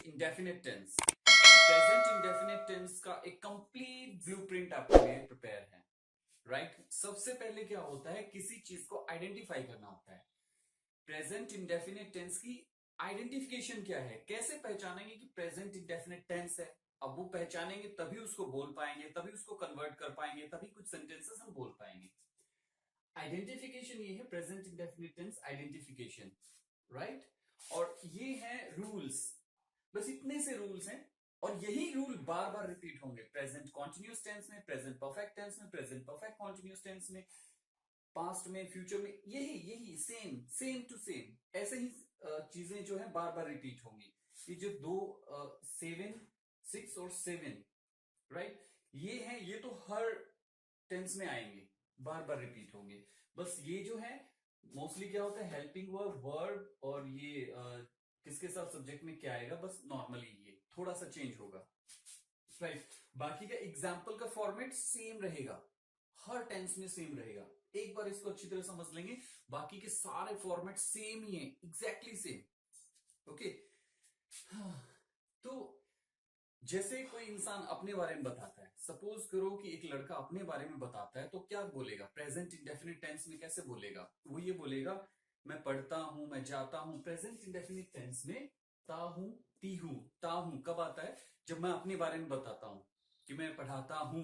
Indefinite tense. Present indefinite tense का एक complete blueprint आपके लिए प्रिपेयर है, राइट। सबसे पहले क्या होता है, किसी चीज को आइडेंटिफाई करना होता है। प्रेजेंट इंडेफिनिट टेंस की आइडेंटिफिकेशन क्या है, कैसे पहचानेंगे कि प्रेजेंट इंडेफिनिट टेंस है। अब वो पहचानेंगे तभी उसको बोल पाएंगे, तभी उसको कन्वर्ट कर पाएंगे, तभी कुछ सेंटेंसेस हम बोल पाएंगे। आइडेंटिफिकेशन ये है present indefinite tense identification, right. और ये है रूल्स, बस इतने से रूल्स हैं और यही रूल बार बार रिपीट होंगे प्रेजेंट कॉन्टिन्यूस टेंस में, प्रेजेंट परफेक्ट टेंस में, प्रेजेंट परफेक्ट कॉन्टिन्यूस टेंस में, पास्ट में, फ्यूचर में। यही यही सेम सेम टू सेम ऐसे ही चीजें जो है बार बार रिपीट होंगी। ये जो दो 7, 6 और 7, राइट, ये है, ये तो हर टेंस में आएंगे, बार बार रिपीट होंगे। बस ये जो है मोस्टली क्या होता है, हेल्पिंग वर्ब, वर्ब, और ये किसके साथ सब्जेक्ट में क्या आएगा, बस नॉर्मली ये थोड़ा सा चेंज होगा, राइट। बाकी का एग्जाम्पल का फॉर्मेट सेम रहेगा, हर टेंस में सेम रहेगा। एक बार इसको अच्छी तरह समझ लेंगे, बाकी के सारे फॉर्मेट सेम ही है, एग्जैक्टली सेम। ओके, तो जैसे कोई इंसान अपने बारे में बताता है, सपोज करो कि एक लड़का अपने बारे में बताता है, तो क्या बोलेगा, प्रेजेंट इंडेफिनिट टेंस में कैसे बोलेगा, वो ये बोलेगा, मैं पढ़ता हूं, मैं जाता हूं। प्रेजेंट इंडेफिनिट टेंस में ता हूं, ती हूं, ता हूं कब आता है, जब मैं अपने बारे में बताता हूं कि मैं पढ़ाता हूं,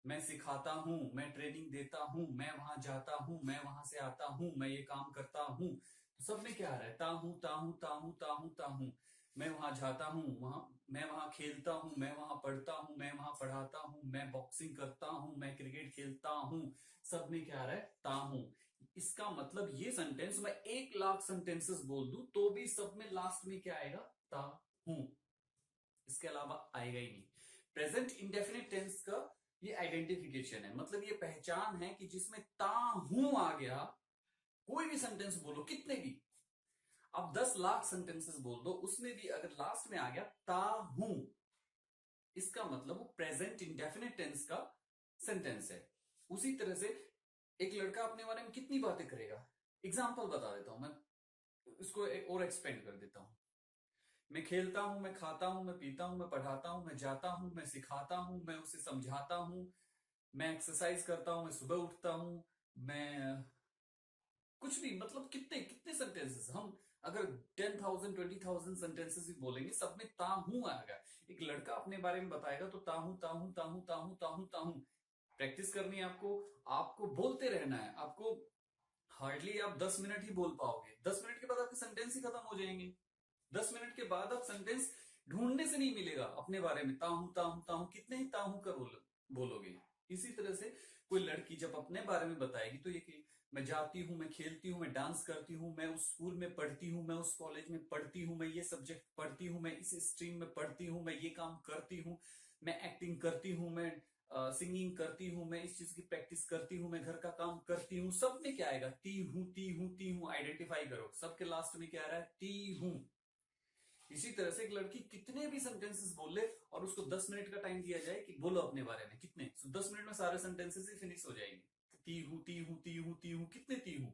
मैं सिखाता हूं, मैं ट्रेनिंग देता हूं, मैं वहां जाता हूं, मैं वहां से आता हूं, मैं ये काम करता हूं। तो सब में क्या आ रहा है, ता हूं, ता हूं, ता हूं, ता हूं, ता हूं। मैं वहां जाता हूं, वहां मैं वहां खेलता हूं, मैं वहां पढ़ता हूं, मैं वहां पढ़ाता हूं, मैं बॉक्सिंग करता हूं, मैं क्रिकेट खेलता हूं। सब में क्या आ रहा है, ता हूं। इसका मतलब ये सेंटेंस मैं 1 लाख सेंटेंसेस बोल दूं तो भी सब में लास्ट में क्या आएगा, ता हूं, इसके अलावा आएगा ही नहीं। प्रेजेंट इंडेफिनिट टेंस का ये आइडेंटिफिकेशन है, मतलब ये पहचान है कि जिसमें ता हूं आ गया, कोई भी सेंटेंस बोलो, कितने भी, अब 10 लाख सेंटेंसेस बोल दो, उसमें भी अगर लास्ट में आ गया ता हूं, इसका मतलब वो प्रेजेंट इंडेफिनिट टेंस का सेंटेंस है। उसी तरह से एक लड़का अपने बारे में कितनी बातें करेगा। एग्जाम्पल बता देता हूं मैं, इसको एक और एक्सपेंड कर देता हूं। मैं खेलता हूं, मैं खाता हूं, मैं पीता हूं, मैं पढ़ाता हूं, मैं जाता हूं, मैं सिखाता हूं, मैं उसे समझाता हूं, मैं एक्सरसाइज करता हूं, मैं सुबह उठता हूं, मैं कुछ भी, मतलब कितने कितने सेंटेंसेस हम अगर 10,000 20,000 सेंटेंसेस भी बोलेंगे, सब में ता हूं आएगा। एक लड़का अपने बारे में बताएगा तो ता हूं, ता हूं, ता हूं, ता हूं, ता हूं, ता हूं। प्रैक्टिस करनी है आपको, आपको बोलते रहना है। आपको हार्डली आप 10 मिनट ही बोल पाओगे, 10 मिनट के बाद आपके सेंटेंस ही खत्म हो जाएंगे। 10 मिनट के बाद आप सेंटेंस ढूंढने से नहीं मिलेगा अपने बारे में, ताहू ताहू ताहू, कितने ही ताहू कर बोलोगे। इसी तरह से कोई लड़की जब अपने बारे में बताएगी तो ये कि मैं जाती हूँ, मैं खेलती हूँ, मैं डांस करती हूँ, मैं उस स्कूल में पढ़ती हूँ, मैं उस कॉलेज में पढ़ती हूँ, मैं ये सब्जेक्ट पढ़ती हूँ, मैं इस स्ट्रीम में पढ़ती हूँ, मैं ये काम करती हूँ, मैं एक्टिंग करती हूँ, मैं सिंगिंग करती हूँ, मैं इस चीज की प्रैक्टिस करती हूँ, मैं घर का काम करती हूँ। सब में क्या आएगा, ती हूँ, ती हूँ, ती हूँ। आइडेंटिफाई करो, सबके लास्ट में क्या आ रहा है, ती हूँ। इसी तरह से एक लड़की कितने भी सेंटेंसेस बोल ले और उसको 10 मिनट का टाइम दिया जाए कि बोलो अपने बारे में, कितने, तो 10 मिनट में सारे सेंटेंसेस ही फिनिश हो जाएंगे। ती हूं, ती हूं, ती हूं, ती हूं, कितने ती हूं,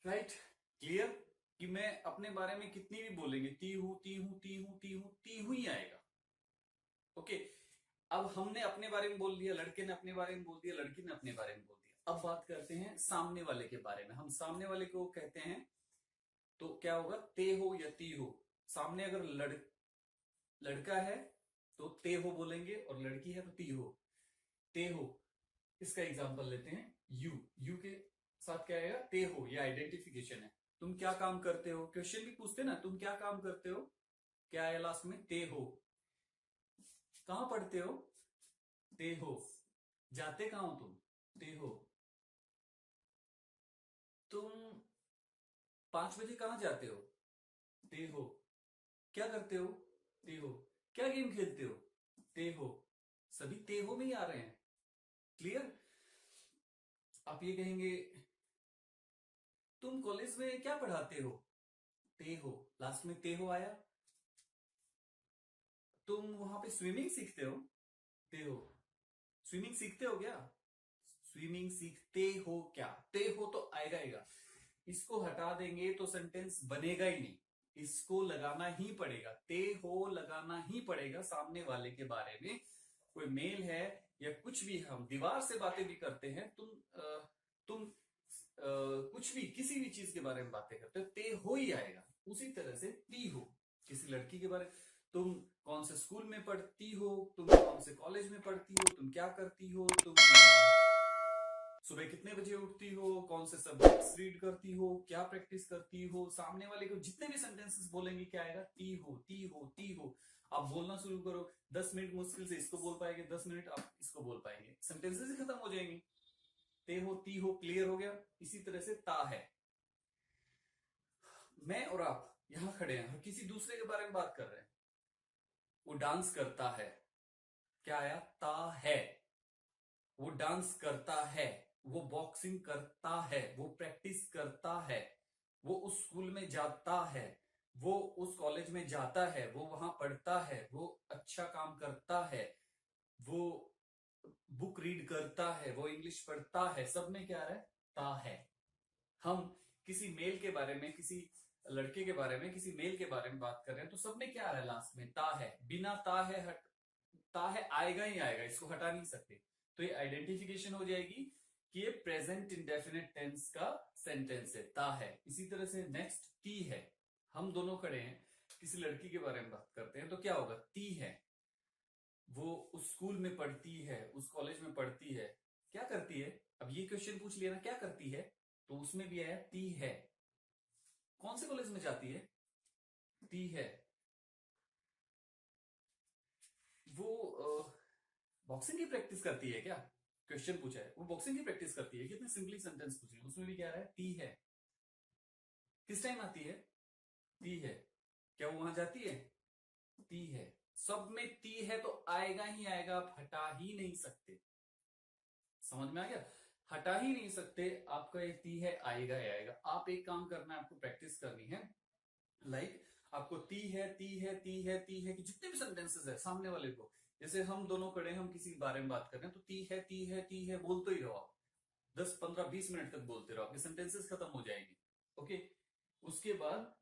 राइट। क्लियर कि मैं अपने बारे में कितनी भी बोलेंगे, ती हूं, ती हूं, ती हूं, ती हूं, ती हूं ही आएगा। ओके, अब हमने अपने बारे में बोल दिया, लड़के ने अपने बारे में बोल दिया, लड़की ने अपने बारे में बोल दिया। अब बात करते हैं सामने वाले के बारे में। हम सामने वाले को कहते हैं, तो क्या होगा, ते हो या ती हो। सामने अगर लड़का है तो ते हो बोलेंगे, और लड़की है तो ती हो। ते हो, इसका एग्जांपल लेते हैं, यू। यू के साथ क्या आएगा, ते हो, ये आइडेंटिफिकेशन है। तुम क्या काम करते हो, क्वेश्चन भी पूछते ना, तुम क्या काम करते हो, क्या आया लास्ट में, ते हो। कहां पढ़ते हो, ते हो। जाते कहां हो तुम, ते हो। तुम 5 बजे कहां जाते हो, ते हो। क्या करते हो, ते हो। क्या गेम खेलते हो, ते हो। सभी ते हो में ही आ रहे हैं। क्लियर। आप ये कहेंगे, तुम कॉलेज में क्या पढ़ाते हो, ते हो, लास्ट में ते हो आया। तुम वहां पे स्विमिंग सीखते हो, ते हो। स्विमिंग सीखते हो क्या, स्विमिंग सीखते हो क्या, ते हो तो आएगा। इसको हटा देंगे तो सेंटेंस बनेगा ही नहीं। इसको लगाना ही पड़ेगा, ते हो लगाना ही पड़ेगा सामने वाले के बारे में। कोई मेल है या कुछ भी, हम दीवार से बातें भी करते हैं, तुम कुछ भी किसी भी चीज के बारे में बातें करते हो, ते हो ही आएगा। उसी तरह से ती हो, किसी लड़की के बारे में, तुम कौन से स्कूल में पढ़ती हो, तुम कौन से कॉलेज में पढ़ती हो, तुम क्या करती हो, तुम सुबह कितने बजे उठती हो, कौन से सब्जेक्ट्स रीड करती हो, क्या प्रैक्टिस करती हो, सामने वाले को जितने भी सेंटेंसेस बोलेंगे क्या आएगा, ती हो ती हो ती हो। आप बोलना शुरू करो, 10 मिनट मुश्किल से इसको बोल पाएंगे, 10 मिनट आप इसको बोल पाएंगे, सेंटेंसेस ही खत्म हो जाएंगे। ते हो ती हो क्लियर हो गया। इसी तरह से ता है, मैं और आप यहां खड़े हैं, हम किसी दूसरे के बारे में बात कर रहे हैं। वो डांस करता है, क्या आया, ता है। वो डांस करता है, वो बॉक्सिंग करता है, वो प्रैक्टिस करता है, वो उस स्कूल में जाता है, वो उस कॉलेज में जाता है, वो वहां पढ़ता है, वो अच्छा काम करता है, वो बुक रीड करता है, वो इंग्लिश पढ़ता है। सब में क्या रहा है, ता है। हम किसी मेल के बारे में, किसी लड़के के बारे में, किसी मेल के बारे में बात कर रहे हैं तो सब में क्या आ रहा है, लास्ट में ता है। बिना ता है ता है आएगा ही आएगा, इसको हटा नहीं सकते। तो ये आइडेंटिफिकेशन हो जाएगी कि ये प्रेजेंट इंडेफिनिट टेंस का सेंटेंस है, ता है। इसी तरह से नेक्स्ट ती है, हम दोनों खड़े हैं, किसी लड़की के बारे में बात करते हैं तो क्या होगा, ती है। वो उस स्कूल में पढ़ती है, उस कॉलेज में पढ़ती है, क्या करती है। अब ये क्वेश्चन पूछ लिया ना, क्या करती है, तो उसमें भी आया ती है। कौन से कॉलेज में जाती है, ती है। वो बॉक्सिंग की प्रैक्टिस करती है क्या, क्वेश्चन पूछा है, वो बॉक्सिंग की प्रैक्टिस करती है, कितने सिंपली सेंटेंस पूछे, उसमें भी क्या रहा है, ती है। किस टाइम आती है, ती है। क्या वो वहां जाती है, ती है। सब में ती है तो आएगा ही आएगा, आप हटा ही नहीं सकते। समझ में आ गया, हटा ही नहीं सकते, आपका एक ती है आएगा ही आएगा। आप एक काम करना है, आपको प्रैक्टिस करनी है, लाइक आपको ती है ती है ती है ती है कि जितने भी सेंटेंसेस है सामने वाले को, जैसे हम दोनों खड़े हैं, हम किसी बारे में बात कर रहे हैं, तो ती है ती है ती है बोलते ही रहो आप, 10 15 20 मिनट तक बोलते रहो, आपके सेंटेंसेस खत्म हो जाएंगे। ओके, उसके बाद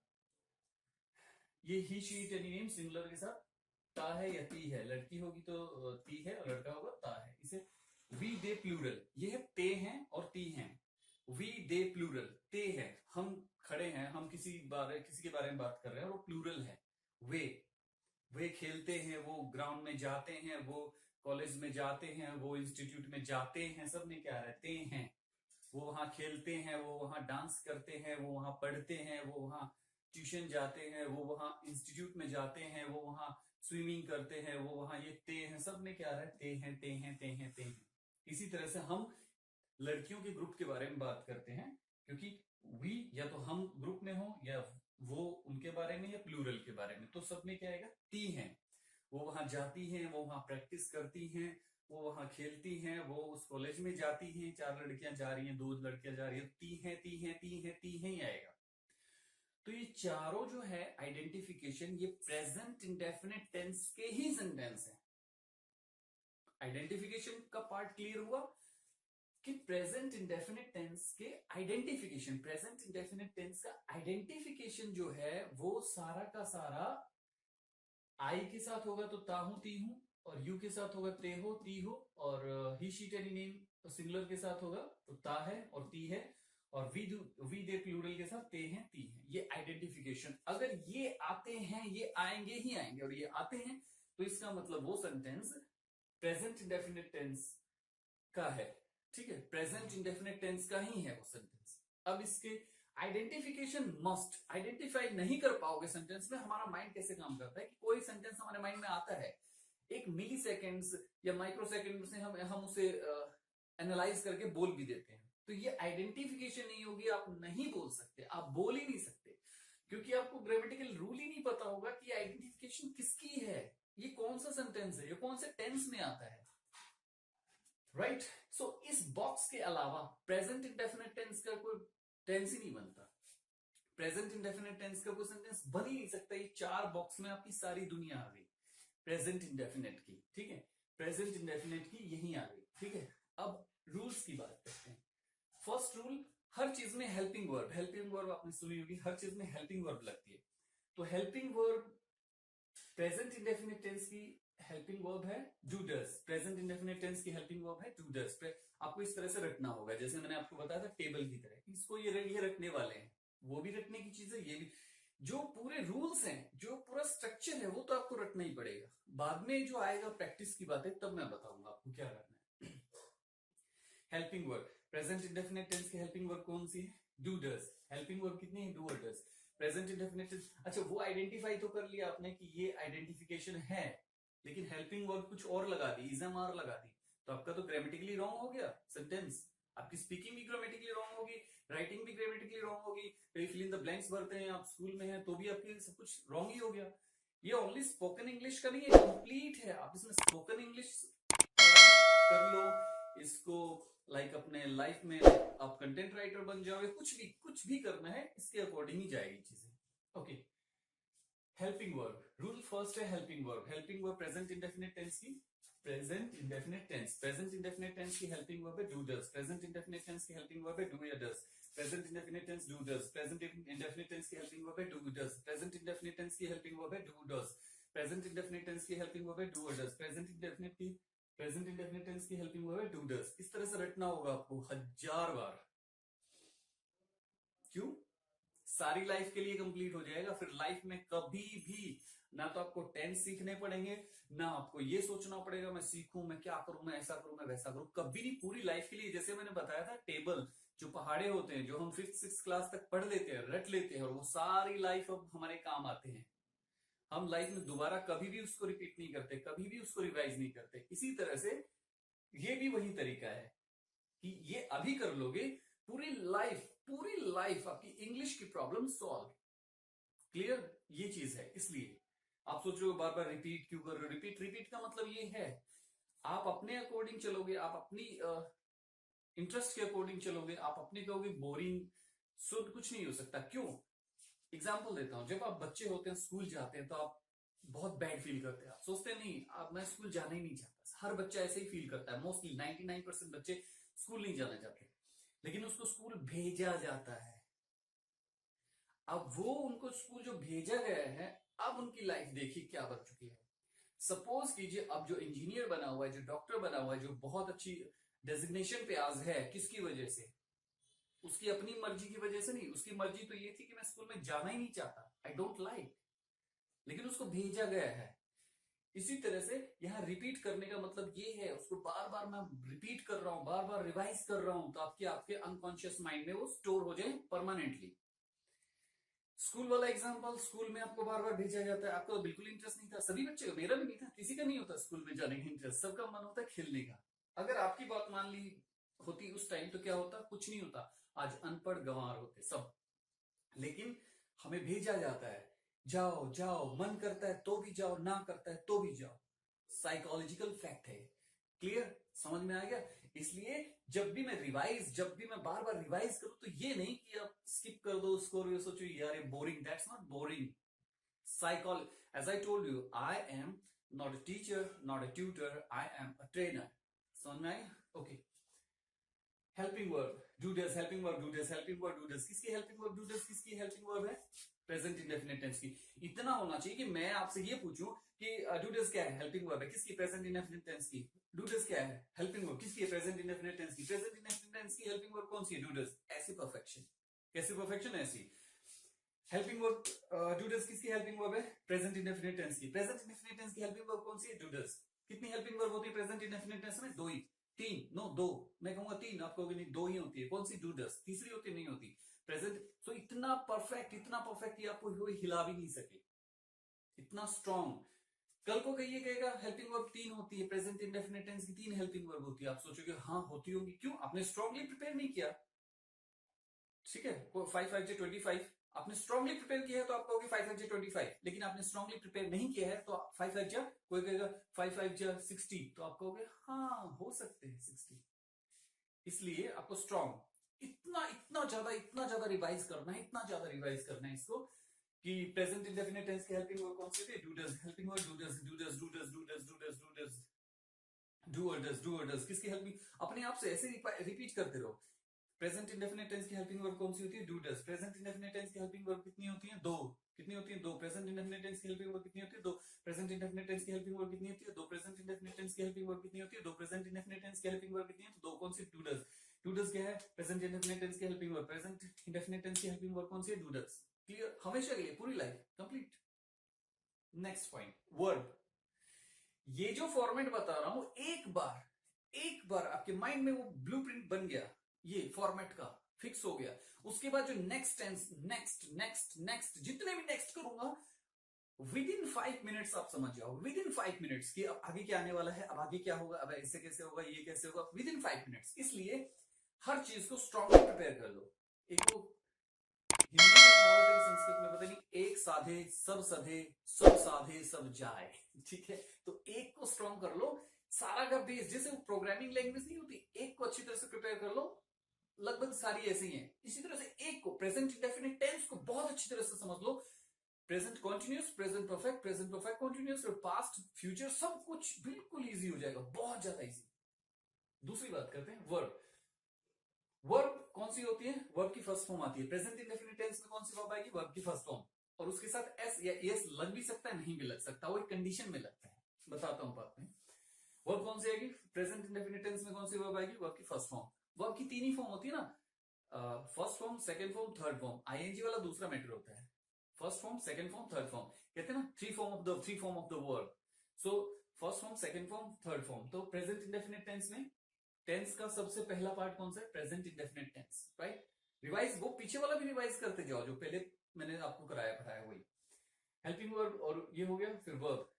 ये he she it any name singular के साथ ता है या ती है, लड़की होगी तो ती है और लड़का होगा ता है। इसे वी दे प्लूरल, ये है ते हैं और ती हैं। वी दे प्लूरल, ते है, हम खड़े हैं, हम किसी के बारे में बात कर रहे हैं और वो प्लूरल है। वे खेलते हैं, वो ग्राउंड में जाते हैं, वो कॉलेज में जाते हैं, वो इंस्टीट्यूट में जाते हैं, सब में क्या रहते हैं, वो वहां खेलते हैं, वो वहां डांस करते हैं, वो वहां पढ़ते हैं, वो वहां ट्यूशन जाते हैं, वो वहां इंस्टीट्यूट में जाते हैं, वो वहां स्विमिंग करते हैं, वो वहां ये ते हैं, सब में क्या रहते हैं, ते हैं ते हैं ते हैं। इसी तरह से हम लड़कियों के ग्रुप के बारे में बात करते हैं, क्योंकि वी या तो हम ग्रुप में हो या वो उनके बारे में या प्लूरल के बारे में, तो सब में क्या आएगा, ती हैं। वो वहां जाती हैं, वो वहां प्रैक्टिस करती हैं, वो वहां खेलती हैं, वो उस कॉलेज में जाती हैं, 4 लड़कियां जा रही हैं, 2 लड़कियां जा रही हैं, ती हैं ती हैं ती हैं ती हैं ही आएगा। तो ये चारों जो है आइडेंटिफिकेशन, ये प्रेजेंट इंडेफिनिट टेंस के ही सेंटेंस है। आइडेंटिफिकेशन का पार्ट क्लियर हुआ कि प्रेजेंट इंडेफिनिट टेंस के आइडेंटिफिकेशन, प्रेजेंट इंडेफिनिट टेंस का आइडेंटिफिकेशन जो है वो सारा का सारा आई के साथ होगा तो ता हूं ती हूं, और यू के साथ होगा ते हो ती हो, और ही शी टेनी नेम सिंगुलर के साथ होगा तो ता है और ती है, और वी दे प्लूरल के साथ ते हैं ती हैं। ये आइडेंटिफिकेशन, अगर ये आते हैं, ये आएंगे ही आएंगे और ये आते हैं, तो इसका मतलब वो सेंटेंस प्रेजेंट इंडेफिनिट टेंस का है। ठीक है, प्रेजेंट इंडेफिनिट टेंस का ही है वो सेंटेंस। अब इसके आइडेंटिफिकेशन मस्ट, आइडेंटिफाई नहीं कर पाओगे सेंटेंस में। हमारा माइंड कैसे काम करता है कि कोई सेंटेंस हमारे माइंड में आता है, एक मिली सेकेंड्स या माइक्रो सेकेंड से हम उसे एनालाइज करके बोल भी देते हैं, तो ये आइडेंटिफिकेशन नहीं होगी, आप नहीं बोल सकते, आप बोल ही नहीं सकते, क्योंकि आपको ग्रामेटिकल रूल ही नहीं पता होगा कि आइडेंटिफिकेशन किसकी है, ये कौन सा सेंटेंस है, ये कौन से टेंस में आता है। राइट, सो इस बॉक्स के अलावा प्रेजेंट इंडेफिनिट टेंस का कोई टेंस ही नहीं बनता, प्रेजेंट इंडेफिनिट टेंस का कोई सेंटेंस बन ही नहीं सकता। ये 4 बॉक्स में आपकी सारी दुनिया आ गई प्रेजेंट इंडेफिनिट की। ठीक है, प्रेजेंट इंडेफिनिट की यही आ गई। ठीक है, अब रूल्स की बात करते हैं। फर्स्ट रूल, हर चीज में हेल्पिंग वर्ब, हेल्पिंग वर्ब आपने सुनी होगी, हर चीज में हेल्पिंग वर्ब लगती है। तो helping verb present indefinite tense की हेल्पिंग वर्ब है do does, present indefinite tense की हेल्पिंग वर्ब है डू डज। आपको इस तरह से रटना होगा, जैसे मैंने आपको बताया था टेबल की तरह, इसको ये रटने वाले हैं, वो भी रटने की चीज है, ये भी। जो पूरे रूल्स हैं, जो पूरा स्ट्रक्चर है, वो तो आपको रटना ही पड़ेगा। बाद में जो आएगा प्रैक्टिस की बात है, तब मैं बताऊंगा आपको क्या करना है। Helping verb present indefinite tense की हेल्पिंग वर्ब कौन सी है? Do does. हेल्पिंग वर्ब कितनी है? डू और डज। प्रेजेंट इंडेफिनिट टेंस, अच्छा वो आइडेंटिफाई तो कर लिया आपने कि ये आइडेंटिफिकेशन है, लेकिन हेल्पिंग वर्ब कुछ और लगा दी, इज एम आर लगा दी, तो आपका तो ग्रामेटिकली रॉन्ग हो गया सेंटेंस। आपकी स्पीकिंग भी ग्रामेटिकली रॉन्ग होगी, राइटिंग भी ग्रामेटिकली रॉन्ग होगी, फिल इन द ब्लैंक्स भरते हैं आप स्कूल में हैं तो भी आपकी सब कुछ रॉन्ग ही हो गया। ये ओनली स्पोकन इंग्लिश का नहीं है, कंप्लीट है। आप इसमें स्पोकन इंग्लिश कर लो, इसको लाइक अपने लाइफ में आप कंटेंट राइटर बन जाओगे, कुछ भी करना है इसके अकॉर्डिंग ही जाएगी चीजें। Okay, helping verb rule first है helping verb. Helping verb present indefinite tense की, present indefinite tense, present indefinite tense की हेल्पिंग वर्ब है do does, present indefinite tense की हेल्पिंग वर्ब है डू या does, present indefinite tense do does, present indefinite tense की helping verb है do does, present indefinite tense की helping verb है do does, present indefinite tense की helping verb है do और डज, प्रेजेंट इंडेफिनिट टेंस की helping verb है do does. इस तरह से रटना होगा आपको 1000 बार। क्यों? सारी लाइफ के लिए कंप्लीट हो जाएगा, फिर लाइफ में कभी भी ना तो आपको टेंस सीखने पड़ेंगे, ना आपको ये सोचना पड़ेगा मैं सीखूं, मैं क्या करूं, मैं ऐसा करूं, मैं वैसा करूं, कभी नहीं। पूरी लाइफ के लिए, जैसे मैंने बताया था टेबल, जो पहाड़े होते हैं, जो हम 5th 6th क्लास तक पढ़ लेते हैं, रट लेते हैं, और वो सारी लाइफ अब हमारे काम आते हैं। हम लाइफ में दोबारा कभी भी उसको रिपीट नहीं करते, कभी भी उसको रिवाइज नहीं करते। इसी तरह से ये भी वही तरीका है कि ये अभी कर लोगे, पूरी लाइफ आपकी इंग्लिश की प्रॉब्लम सॉल्व। क्लियर? ये चीज है। इसलिए आप सोच रहे हो बार बार रिपीट क्यों कर रहे हो, रिपीट का मतलब ये है, आप अपने अकॉर्डिंग चलोगे, आप अपनी इंटरेस्ट के अकॉर्डिंग चलोगे, आप अपने कहोगे बोरिंग, सुन कुछ नहीं हो सकता। क्यों? एग्जाम्पल देता हूं, जब आप बच्चे होते हैं, स्कूल जाते हैं, तो आप बहुत बैड फील करते हैं, आप सोचते नहीं आप मैं स्कूल जाना ही नहीं चाहता। हर बच्चा ऐसे ही फील करता है, मोस्टली 99% बच्चे स्कूल नहीं जाना चाहते, लेकिन उसको स्कूल भेजा जाता है। अब वो उनको स्कूल जो भेजा गया है, अब उनकी लाइफ देखिए क्या बन चुकी है। सपोज कीजिए अब जो इंजीनियर बना हुआ है, जो डॉक्टर बना हुआ है, जो बहुत अच्छी डेजिग्नेशन पे आज है, किसकी वजह से? उसकी अपनी मर्जी की वजह से नहीं। उसकी मर्जी तो ये थी कि मैं स्कूल में जाना ही नहीं चाहता, आई डोंट लाइक, लेकिन उसको भेजा गया है। इसी तरह से यहाँ रिपीट करने का मतलब ये है, उसको बार बार मैं रिपीट कर रहा हूं, बार बार रिवाइज कर रहा हूं, तो आपके अनकॉन्शियस माइंड में वो स्टोर हो जाए परमानेंटली। स्कूल वाला एग्जांपल, स्कूल में आपको बार बार भेजा जाता है, आपको तो बिल्कुल इंटरेस्ट नहीं था, सभी बच्चे, मेरा भी नहीं था, किसी का नहीं होता स्कूल में जाने का इंटरेस्ट, सबका मन होता है खेलने का। अगर आपकी बात मान ली होती उस टाइम, तो क्या होता? कुछ नहीं होता, आज अनपढ़ गंवार होते सब। लेकिन हमें भेजा जाता है, जाओ जाओ, मन करता है तो भी जाओ, ना करता है तो भी जाओ। साइकोलॉजिकल फैक्ट है। क्लियर? समझ में आ गया? इसलिए जब भी मैं बार बार रिवाइज करूं, तो ये नहीं कि आप स्किप कर दो उसको और ये सोचो यार ये boring, that's not boring. Psychology, as I told you, I am not a teacher, not a tutor, I am a trainer. समझ में आया? Okay, helping verb do does, helping verb do does, helping verb do does, किसकी helping verb do does, किसकी helping verb है? Present indefinite tense की। इतना होना चाहिए कि मैं आपसे ये पूछूं कि डू डज क्या है? हेल्पिंग वर्ब है, किसकी? प्रेजेंट इंडेफिनिट टेंस की। डू डज क्या है? हेल्पिंग वर्ब, किसकी है? प्रेजेंट इंडेफिनिट टेंस की। प्रेजेंट इंडेफिनिट टेंस की हेल्पिंग वर्ब कौन सी है? Do does. ऐसी परफेक्शन, कैसी परफेक्शन? ऐसी। हेल्पिंग वर्ब डू डज किसकी हेल्पिंग वर्ब है? प्रेजेंट इंडेफिनिट टेंस की। प्रेजेंट इंडेफिनिट टेंस की हेल्पिंग वर्ब कौन सी है? Do does. कितनी हेल्पिंग वर्ब होती है प्रेजेंट इंडेफिनिट टेंस में? दो ही, तीन, नो दो, मैं कहूंगा तीन, आप कहोगे नहीं दो ही होती है। कौन सी? Do does. तीसरी होती नहीं होती प्रेजेंट। तो इतना परफेक्ट कि आपको कोई हिला भी नहीं सके, इतना स्ट्रॉन्ग। कल को कहिए कहेगा हेल्पिंग वर्ब तीन होती है, प्रेजेंट इंडेफिनिट टेंस की तीन हेल्पिंग वर्ब होती है, आप सोचोगे हाँ होती होंगी। क्यों? आपने स्ट्रांगली प्रिपेयर नहीं किया। ठीक है, 5 5 आपने स्ट्रांगली प्रिपेयर किया है तो आप कहोगे 5 5 लेकिन आपने स्ट्रांगली प्रिपेयर नहीं किया है तो 5 5 कोई कहेगा 5 5 60, तो आप कहोगे हाँ हो सकते हैं 60। इसलिए आपको स्ट्रॉन्ग इतना ज्यादा रिवाइज करना है, इतना ज्यादा रिवाइज करना है इसको, कि प्रेजेंट इंडेफिनिट टेंस की हेल्पिंग वर्ब कौन सी थी? Do does. Helping verb do does, do does, do does, do does, do does, do does, do और डज, डू और डज, किसकी हेल्पिंग? अपने आप से ऐसे रिपीट करते रहो। प्रेजेंट इंडेफिनिट टेंस की हेल्पिंग वर्ब कौन सी होती है? Do does. Present indefinite tense की हेल्पिंग वर्ब कितनी होती है? दो। कितनी होती है? दो। प्रेजेंट इंडेफिनिट टेंस की हेल्पिंग वर्ब कितनी होती है? दो। प्रेजेंट इंडेफिनिट टेंस की हेल्पिंग वर्ब कितनी होती है? दो। प्रेजेंट इंडेफिनिट टेंस की हेल्पिंग वर्ब कितनी होती है? दो। प्रेजेंट इंडेफिनिट टेंस की हेल्पिंग वर्ब कितनी है? तो दो। कौन सी? Do does. डू डज क्या है? प्रेजेंट इंडेफिनिट टेंस की helping verb. Present indefinite tense की हेल्पिंग वर्ब कौन सी है? Do does. क्लियर? हमेशा के लिए, पूरी life complete. Next point, verb. ये जो फॉर्मेट बता रहा हूं, एक बार आपके माइंड में वो ब्लूप्रिंट बन गया, ये फॉर्मेट का फिक्स हो गया, उसके बाद जो next tense, next next next जितने भी नेक्स्ट करूंगा, विद इन 5 मिनट्स आप समझ जाओ, विद इन 5 मिनट्स कि अब आगे क्या आने वाला है, अब आगे क्या होगा, अब ऐसे कैसे होगा, ये कैसे होगा, विद इन 5 मिनट्स। इसलिए हर चीज को स्ट्रांगली प्रिपेयर कर लो। एक वो हिंदी में कहावत है, संस्कृत में पता नहीं, एक साधे सब सधे, सब साधे सब जाए। ठीक है, तो एक को स्ट्रॉन्ग कर लो, सारा का बेस, जैसे वो प्रोग्रामिंग लैंग्वेज नहीं होती, एक को अच्छी तरह से प्रिपेयर कर लो, लगभग सारी ऐसी ही है। इसी तरह से एक को, प्रेजेंट इंडेफिनिट टेंस को बहुत अच्छी तरह से समझ लो, present continuous, present perfect continuous और पास्ट फ्यूचर, सब कुछ बिल्कुल इजी हो जाएगा, बहुत ज्यादा इजी। दूसरी बात करते हैं वर्ब। वर्ब कौन सी होती है? वर्ब की फर्स्ट फॉर्म आती है। प्रेजेंट इंडेफिनिट टेंस में कौन सी वर्ब आएगी? वर्ब की फर्स्ट फॉर्म, और उसके साथ एस या एस लग भी सकता है, नहीं भी लग सकता, वो एक कंडीशन में लगता है, बताता हूं बाद में। वर्ब कौन सी आएगी? प्रेजेंट इंडेफिनिट टेंस में कौन सी वर्ब आएगी? वर्ब की फर्स्ट फॉर्म। वर्ब की तीन ही फॉर्म होती है ना, first form, second form, third form. ING वाला दूसरा मैटर होता है, first form, second form, third form, कहते हैं ना three form of the verb. So first form, second form, third form. तो प्रेजेंट इंडेफिनिट टेंस में टेंस का सबसे पहला पार्ट कौन सा है? Present indefinite tense, right. Revise, वो पीछे वाला भी रिवाइज करते जाओ जो पहले मैंने आपको कराया पढ़ाया, वही हेल्पिंग वर्ब, और ये हो गया। फिर वर्ब,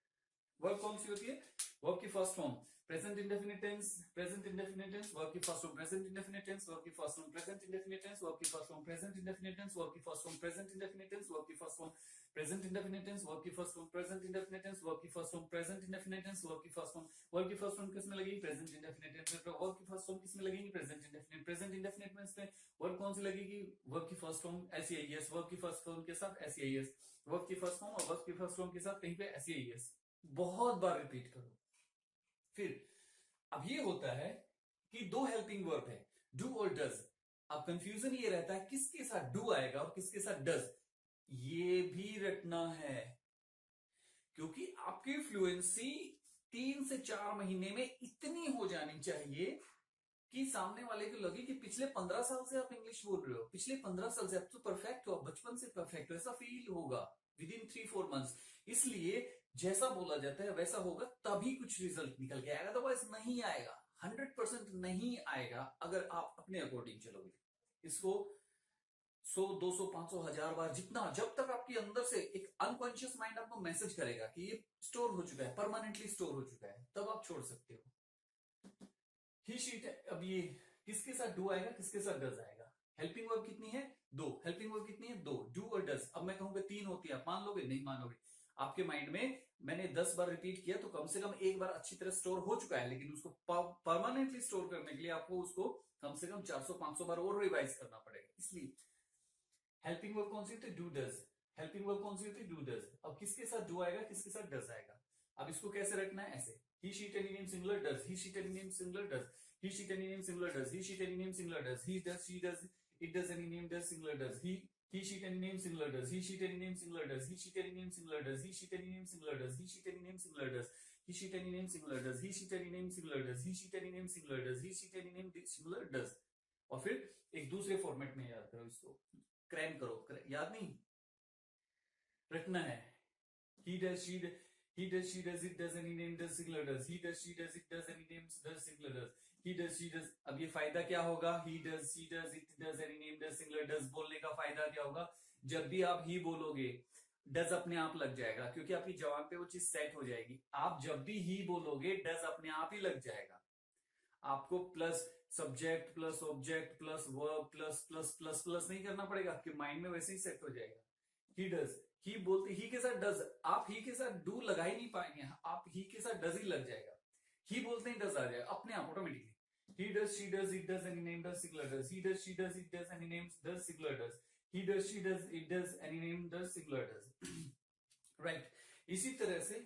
वर्ब कौन सी होती है? वर्ब की first form present indefinite tense, present indefinite tense, verb की first form present indefinite tense, verb की first form present indefinite tense, verb की first form present indefinite tense, verb की first form present indefinite tense, verb की first form present indefinite tense, verb की first form present indefinite tense, verb की first form present indefinite tense, verb की first form, verb की first form किसमें लगेगी? Present indefinite tense में। Verb की first form किसमें लगेगी? Present indefinite. प्रेजेंट इंडेफिनिट में से वर्ब कौन सी लगेगी? वर्ब की फर्स्ट फॉर्म एसईएस, वर्ब की फर्स्ट फॉर्म के साथ एसईएस, वर्ब की फर्स्ट फॉर्म और वर्ब की फर्स्ट फॉर्म के साथ कहीं पे एसईएस। बहुत बार रिपीट करो। फिर अब ये होता है कि दो हेल्पिंग वर्ब है, डू और डज। अब कंफ्यूजन ये रहता है किसके साथ डू आएगा और किसके साथ डज, ये भी रटना है, क्योंकि आपकी फ्लुएंसी 3 से 4 महीने में इतनी हो जानी चाहिए कि सामने वाले को लगे कि पिछले 15 साल से आप इंग्लिश बोल रहे हो, पिछले 15 साल से आप तो परफेक्ट हो, बचपन से परफेक्ट हो, ऐसा फील होगा विद इन 3-4 मंथ्स। इसलिए जैसा बोला जाता है वैसा होगा, तभी कुछ रिजल्ट निकल के आएगा, अदरवाइज नहीं आएगा, 100% नहीं आएगा अगर आप अपने अकॉर्डिंग चलोगे। इसको 100, 200, 500, 1000 बार, जितना, जब तक आपके अंदर से एक अनकॉन्शियस माइंड आपको मैसेज करेगा कि ये स्टोर हो चुका है, परमानेंटली स्टोर हो चुका है, तब आप छोड़ सकते हो। ही शीट है। अब ये किसके साथ डू आएगा, किसके साथ डज आएगा? हेल्पिंग वर्ब कितनी है? दो। हेल्पिंग वर्ब कितनी है? दो। डू और डज। अब मैं कहूंगा 3 होती है, आप मान लोगे? नहीं मानोगे। आपके माइंड में मैंने 10 बार रिपीट किया तो कम से कम एक बार अच्छी तरह स्टोर हो चुका है, लेकिन उसको परमानेंटली स्टोर करने के लिए आपको उसको कम से कम 400-500 बार और रिवाइज करना पड़ेगा। इसलिए हेल्पिंग वर्ब कौन सी होती है? Do does. हेल्पिंग वर्ब कौन सी होती है? Do does. अब किसके साथ डू आएगा, किसके साथ डज आएगा? अब इसको कैसे रखना है? ऐसे, he she it any name singular does, he she it any name singular does, he she any name singular does, he she any name singular does, he does she does, it does any name does singular does, he she any name singular does, he she any name singular does, he she any name singular does, he she any name singular does, he she any name singular does, he she any name singular does, he she any name singular does, he she any name singular does, he she any name singular does। और फिर एक दूसरे format में याद करो, इसको cram करो, याद नहीं रखना है। he does she does, he does she does, it does any name does singular does, he does she does, it does any name does singular does, he does she does। अब ये फायदा क्या होगा? he does she does, it does any name does singular does बोलने का फायदा क्या होगा? जब भी आप ही बोलोगे डज अपने आप लग जाएगा, क्योंकि आपकी जबान पे वो चीज सेट हो जाएगी। आप जब भी ही बोलोगे डज अपने आप ही लग जाएगा, आपको plus subject plus object plus verb plus plus plus plus नहीं करना पड़ेगा, आपके माइंड में वैसे ही सेट हो जाएगा। ही डज, ही बोलते ही के साथ डज, आप ही के साथ डू लगा ही नहीं पाएंगे, आप ही के साथ डज ही लग जाएगा, ही बोलते ही डज आ जाएगा अपने आप automatically. He does she does, it does any name does singular does, he does she does, it does any name does singular does, he does she does, it does any name does singular does. Right, इसी तरह से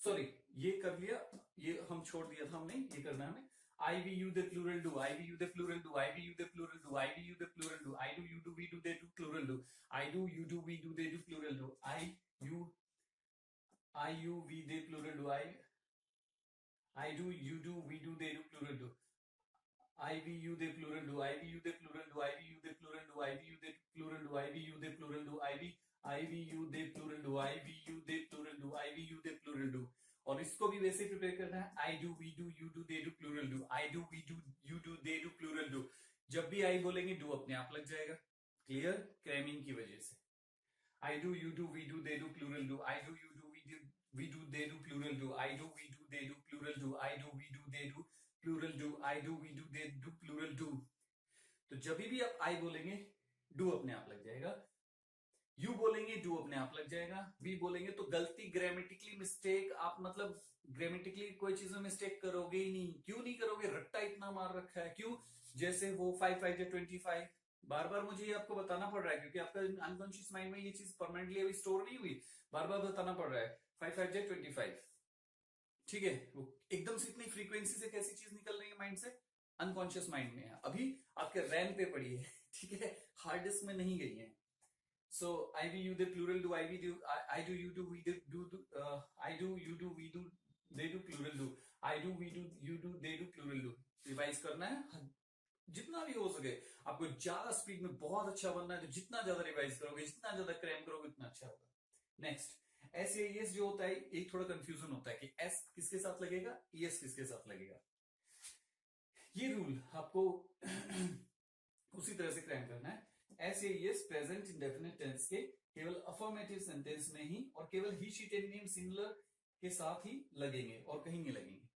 sorry ये कर लिया, ये हम छोड़ दिया था हमने, ये करना है हमें। I, we, you, they, plural do. I, we, you, they, plural do. I, we, you, they, plural do. I, we, you, they, plural do. I do, you do, we do, they do, plural do. I do, you do, we do, they do, plural do. I, you, we, they, plural do. I do, you do, we do, they do, plural do. I, we, you, they, plural do. I, we, you, they, plural do. I, we, you, they, plural do. I, we, you, they, plural do. I, we, you, they, plural do. I, we, you, they, plural do. I, we, you, they, plural do. I, we, you, they, plural do. और इसको भी वैसे prepare करना है. I do, we do, you do, they do, plural do. I do, we do, you do, they do, plural do. जब भी I बोलेंगे do अपने आप लग जाएगा. क्लियर? क्रैमिंग की वजह से. I do, you do, we do, they do, plural do. I do, you do, we do, they do, plural do. I do, we do, they do, plural do. I do, we do, they do, plural do. I do, we do, they do, plural do. तो जब भी आप I बोलेंगे do अपने आप लग जाएगा. You बोलेंगे डू अपने आप लग जाएगा. वी बोलेंगे तो गलती, ग्रामेटिकली मिस्टेक, आप मतलब ग्रामेटिकली कोई चीज में मिस्टेक करोगे ही नहीं. क्यों नहीं करोगे? रट्टा इतना मार रखा है. क्यों? जैसे वो 5 5 या 25. बार बार मुझे ये आपको बताना पड़ रहा है क्योंकि आपका अनकॉन्शियस माइंड में ये चीज परमानेंटली अभी स्टोर नहीं हुई. बार बार बताना पड़ रहा है. 5 5 या 25. ठीक है. वो एकदम से इतनी फ्रीक्वेंसी से कैसी चीज निकल रही है माइंड से? अनकॉन्शियस माइंड में है. अभी आपके रैम पे पड़ी है. ठीक है. हार्ड डिस्क में नहीं गई है. So I, we, you, they, plural do. I, we do, I do, you do, we do, I do, you do, we do, they do, plural do. I do, we do, you do, they do, plural do. Revise करना है जितना भी हो सके. आपको ज्यादा speed में बहुत अच्छा बनना है तो जितना ज्यादा रिवाइज करोगे, जितना ज्यादा क्रैम करोगे, उतना अच्छा होगा. नेक्स्ट, एस ए एस जो होता है, एक थोड़ा कंफ्यूजन होता है कि एस किसके साथ लगेगा, एस किसके साथ लगेगा. ये रूल आपको उसी तरह से क्रैम करना है. S S present indefinite tense के केवल अफर्मेटिव सेंटेंस में ही और केवल ही, शी, टेनियम, सिंगुलर के साथ ही लगेंगे और कहीं नहीं लगेंगे.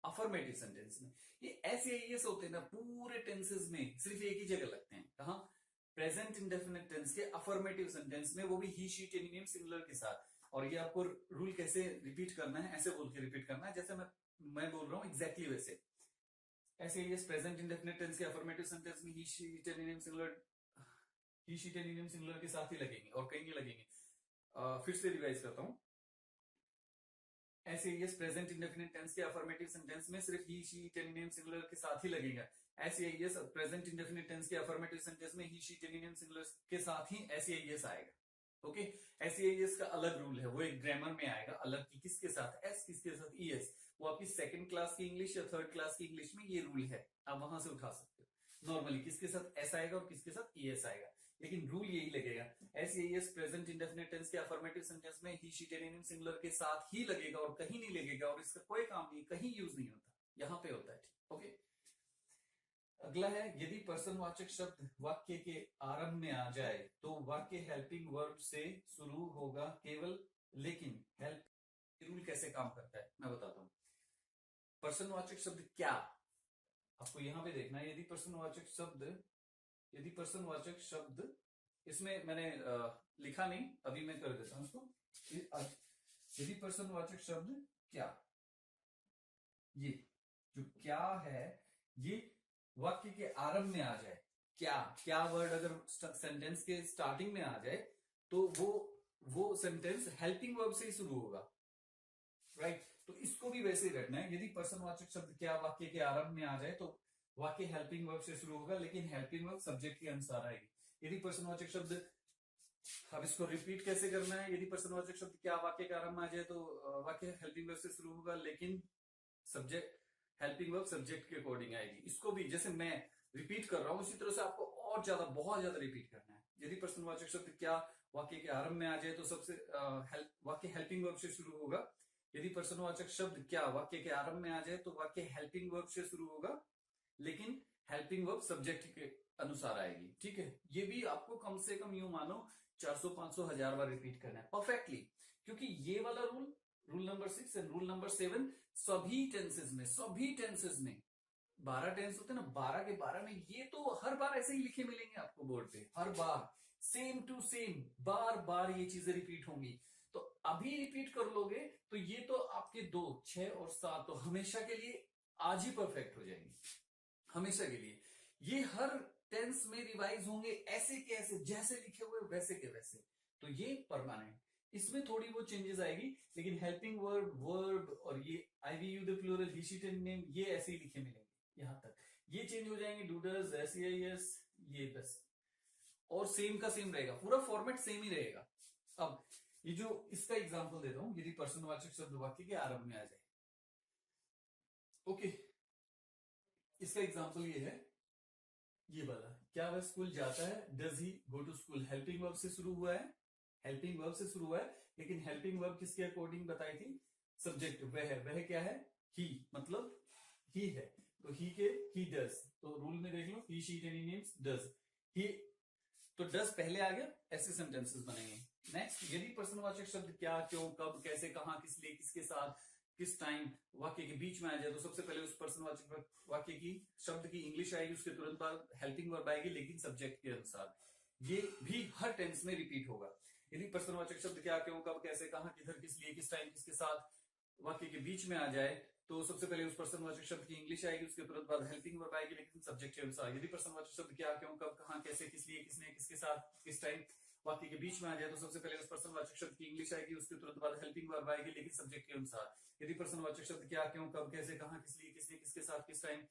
अफर्मेटिव सेंटेंस में ये एस एस होते हैं ना, पूरे टेंसेस में सिर्फ एक ही जगह लगते हैं. कहां? प्रेजेंट इंडेफिनिट टेंस के अफर्मेटिव सेंटेंस में, वो भी ही, शी, टेनियम, सिंगुलर के साथ. और ये आपको रूल कैसे रिपीट करना है, ऐसे बोल के रिपीट करना है जैसे मैं बोल रहा हूं एग्जैक्टली वैसे. ऐसे ये प्रेजेंट इंडेफिनिट टेंस के अफर्मेटिव सेंटेंस में ही, शी, टेनियम, सिंगुलर के साथ ही लगेंगे और कहीं नहीं लगेंगे. फिर से रिवाइज करता हूं. ऐसे ये प्रेजेंट इंडेफिनिट टेंस के अफर्मेटिव सेंटेंस में सिर्फ ही, शी, टेनियम, सिंगुलर के साथ ही लगेगा. ऐसे ये प्रेजेंट इंडेफिनिट टेंस के अफर्मेटिव सेंटेंस में ही, शी, टेनियम, सिंगुलर के साथ ही ऐसे ये आएगा. ओके. ऐसे ये का अलग रूल है, वो एक ग्रामर में आएगा अलग की. किसके साथ? एस. किसके साथ? ईएस. वो आपकी सेकंड क्लास की इंग्लिश या थर्ड क्लास की इंग्लिश में ये रूल है, आप वहां से उठा सकते हो. नॉर्मली किसके साथ एस आएगा और किसके साथ ईएस आएगा, लेकिन रूल यही लगेगा. S S present indefinite tense के अफर्मेटिव सेंटेंस में ही, शी, टेनियम, सिंगुलर के साथ ही लगेगा और कहीं नहीं लगेगा. और इसका कोई काम नहीं, कहीं यूज नहीं होता, यहां पे होता है. ओके. अगला है, यदि पर्सनवाचक शब्द वाक्य के आरंभ में आ जाए तो वाक्य हेल्पिंग वर्ब से शुरू होगा केवल, लेकिन हेल्प. रूल कैसे काम करता है मैं बताता हूं. पर्सनवाचक शब्द क्या, आपको यहां पे देखना है. यदि पर्सनवाचक शब्द इसमें मैंने लिखा नहीं, अभी मैं कर देता हूं इसको. यदि पर्सनवाचक शब्द क्या, ये जो क्या है, ये वाक्य के आरंभ में आ जाए. क्या वर्ड अगर सेंटेंस के स्टार्टिंग में आ जाए तो वो सेंटेंस हेल्पिंग वर्ब से ही शुरू होगा. राइट. तो इसको भी वैसे ही रखना है. यदि पर्सनवाचक शब्द क्या वाक्य के आरंभ में आ जाए तो वाक्य हेल्पिंग वर्ब से शुरू होगा, लेकिन हेल्पिंग वर्ब सब्जेक्ट के अनुसार आएगी. यदि पर्सनवाचक शब्द, अब इसको रिपीट कैसे करना है. यदि पर्सनवाचक शब्द क्या वाक्य के आरंभ में आ जाए तो वाक्य हेल्पिंग वर्ब से शुरू होगा, लेकिन सब्जेक्ट, हेल्पिंग वर्ब सब्जेक्ट के अकॉर्डिंग आएगी. इसको भी जैसे मैं रिपीट कर रहा हूं उसी तरह से आपको और ज्यादा, बहुत ज्यादा रिपीट करना है. यदि पर्सनवाचक शब्द क्या वाक्य के आरंभ में आ जाए तो सबसे वाक्य हेल्पिंग वर्ब से शुरू होगा. यदि पर्सनवाचक शब्द क्या वाक्य के आरंभ में आ जाए तो वाक्य हेल्पिंग वर्ब से शुरू होगा, लेकिन हेल्पिंग वर्ब सब्जेक्ट के अनुसार आएगी. ठीक है. ये भी आपको कम से कम यूं मानो 400 500 1000 बार रिपीट करना है परफेक्टली, क्योंकि ये वाला rule number 6 and rule number 7 सभी टेंसेस में 12 टेंस होते हैं ना, 12 के 12 में ये तो हर बार ऐसे ही लिखे मिलेंगे आपको बोर्ड पे. हर बार सेम टू सेम, बार बार ये चीजें रिपीट होंगी. तो अभी रिपीट कर लोगे तो ये तो आपके 2, 6 और 7 तो हमेशा के लिए आज ही परफेक्ट हो जाएंगे, हमेशा के लिए. ये हर टेंस में रिवाइज होंगे ऐसे के ऐसे, जैसे लिखे हुए वैसे के वैसे. तो ये परमानेंट. इसमें थोड़ी वो चेंजेस आएगी, लेकिन हेल्पिंग वर्ब, वर्ब और ये I we you the plural, he she it name, ये ऐसे ही लिखे मिलेंगे यहां तक। ये चेंज हो जाएंगे, डू डज, एस, ये बस, और सेम का सेम रहेगा, पूरा फॉर्मेट सेम ही रहेगा। अब ये जो इसका एग्जांपल दे रहा हूं, यदि पर्सनवाचक शब्द वाक्य के आरंभ में आ जाए, ओके, इसका एग्जांपल ये है, ये वाला, क्या वह स्कूल जाता है, does he go to school, helping verb से शुरू हुआ है, हेल्पिंग वर्ब से शुरू हुआ है, लेकिन हेल्पिंग वर्ब किसके अकॉर्डिंग बताई थी, सब्जेक्ट वह क्या है, ही, मतलब ही है, तो ही के ही डज, तो रूल में देख लो, he she it any names does, he, तो डज पहले आ गया, ऐसे सेंटेंसेस बनेंगे। नेक्स्ट, यदि पर्सनवाचक शब्द क्या, क्यों, कब, कैसे, कहां, किस लिए, किसके साथ, किस टाइम वाक्य के बीच में आ जाए, तो सबसे पहले उस पर्सनवाचक वाक्य की शब्द की इंग्लिश आएगी, उसके तुरंत बाद हेल्पिंग वर्ब आएगी, लेकिन सब्जेक्ट के अनुसार। ये भी हर टेंस में रिपीट होगा। यदि पर्सनवाचक शब्द क्या, क्यों, कब, कैसे, कहां, किधर, किस लिए, किस टाइम, किसके साथ वाक्य के बीच में आ जाए, तो सबसे पहले उस पर्सनवाचक शब्द की इंग्लिश आएगी, उसके तुरंत बाद हेल्पिंग वर्ब आएगी, लेकिन सब्जेक्ट के अनुसार। यदि पर्सनवाचक शब्द क्या, क्यों, कब, कहां, कैसे, किस लिए, किसने, किसके साथ, किस टाइम वाक्य के बीच में आ जाए, तो सबसे पहले उस पर्सनवाचक शब्द की इंग्लिश आएगी, उसके तुरंत बाद हेल्पिंग वर्ब आएगी, लेकिन सब्जेक्ट के अनुसार। यदि पर्सनवाचक शब्द क्या, क्यों, कब, कैसे, कहां, किस लिए, किसने, किसके साथ, किस टाइम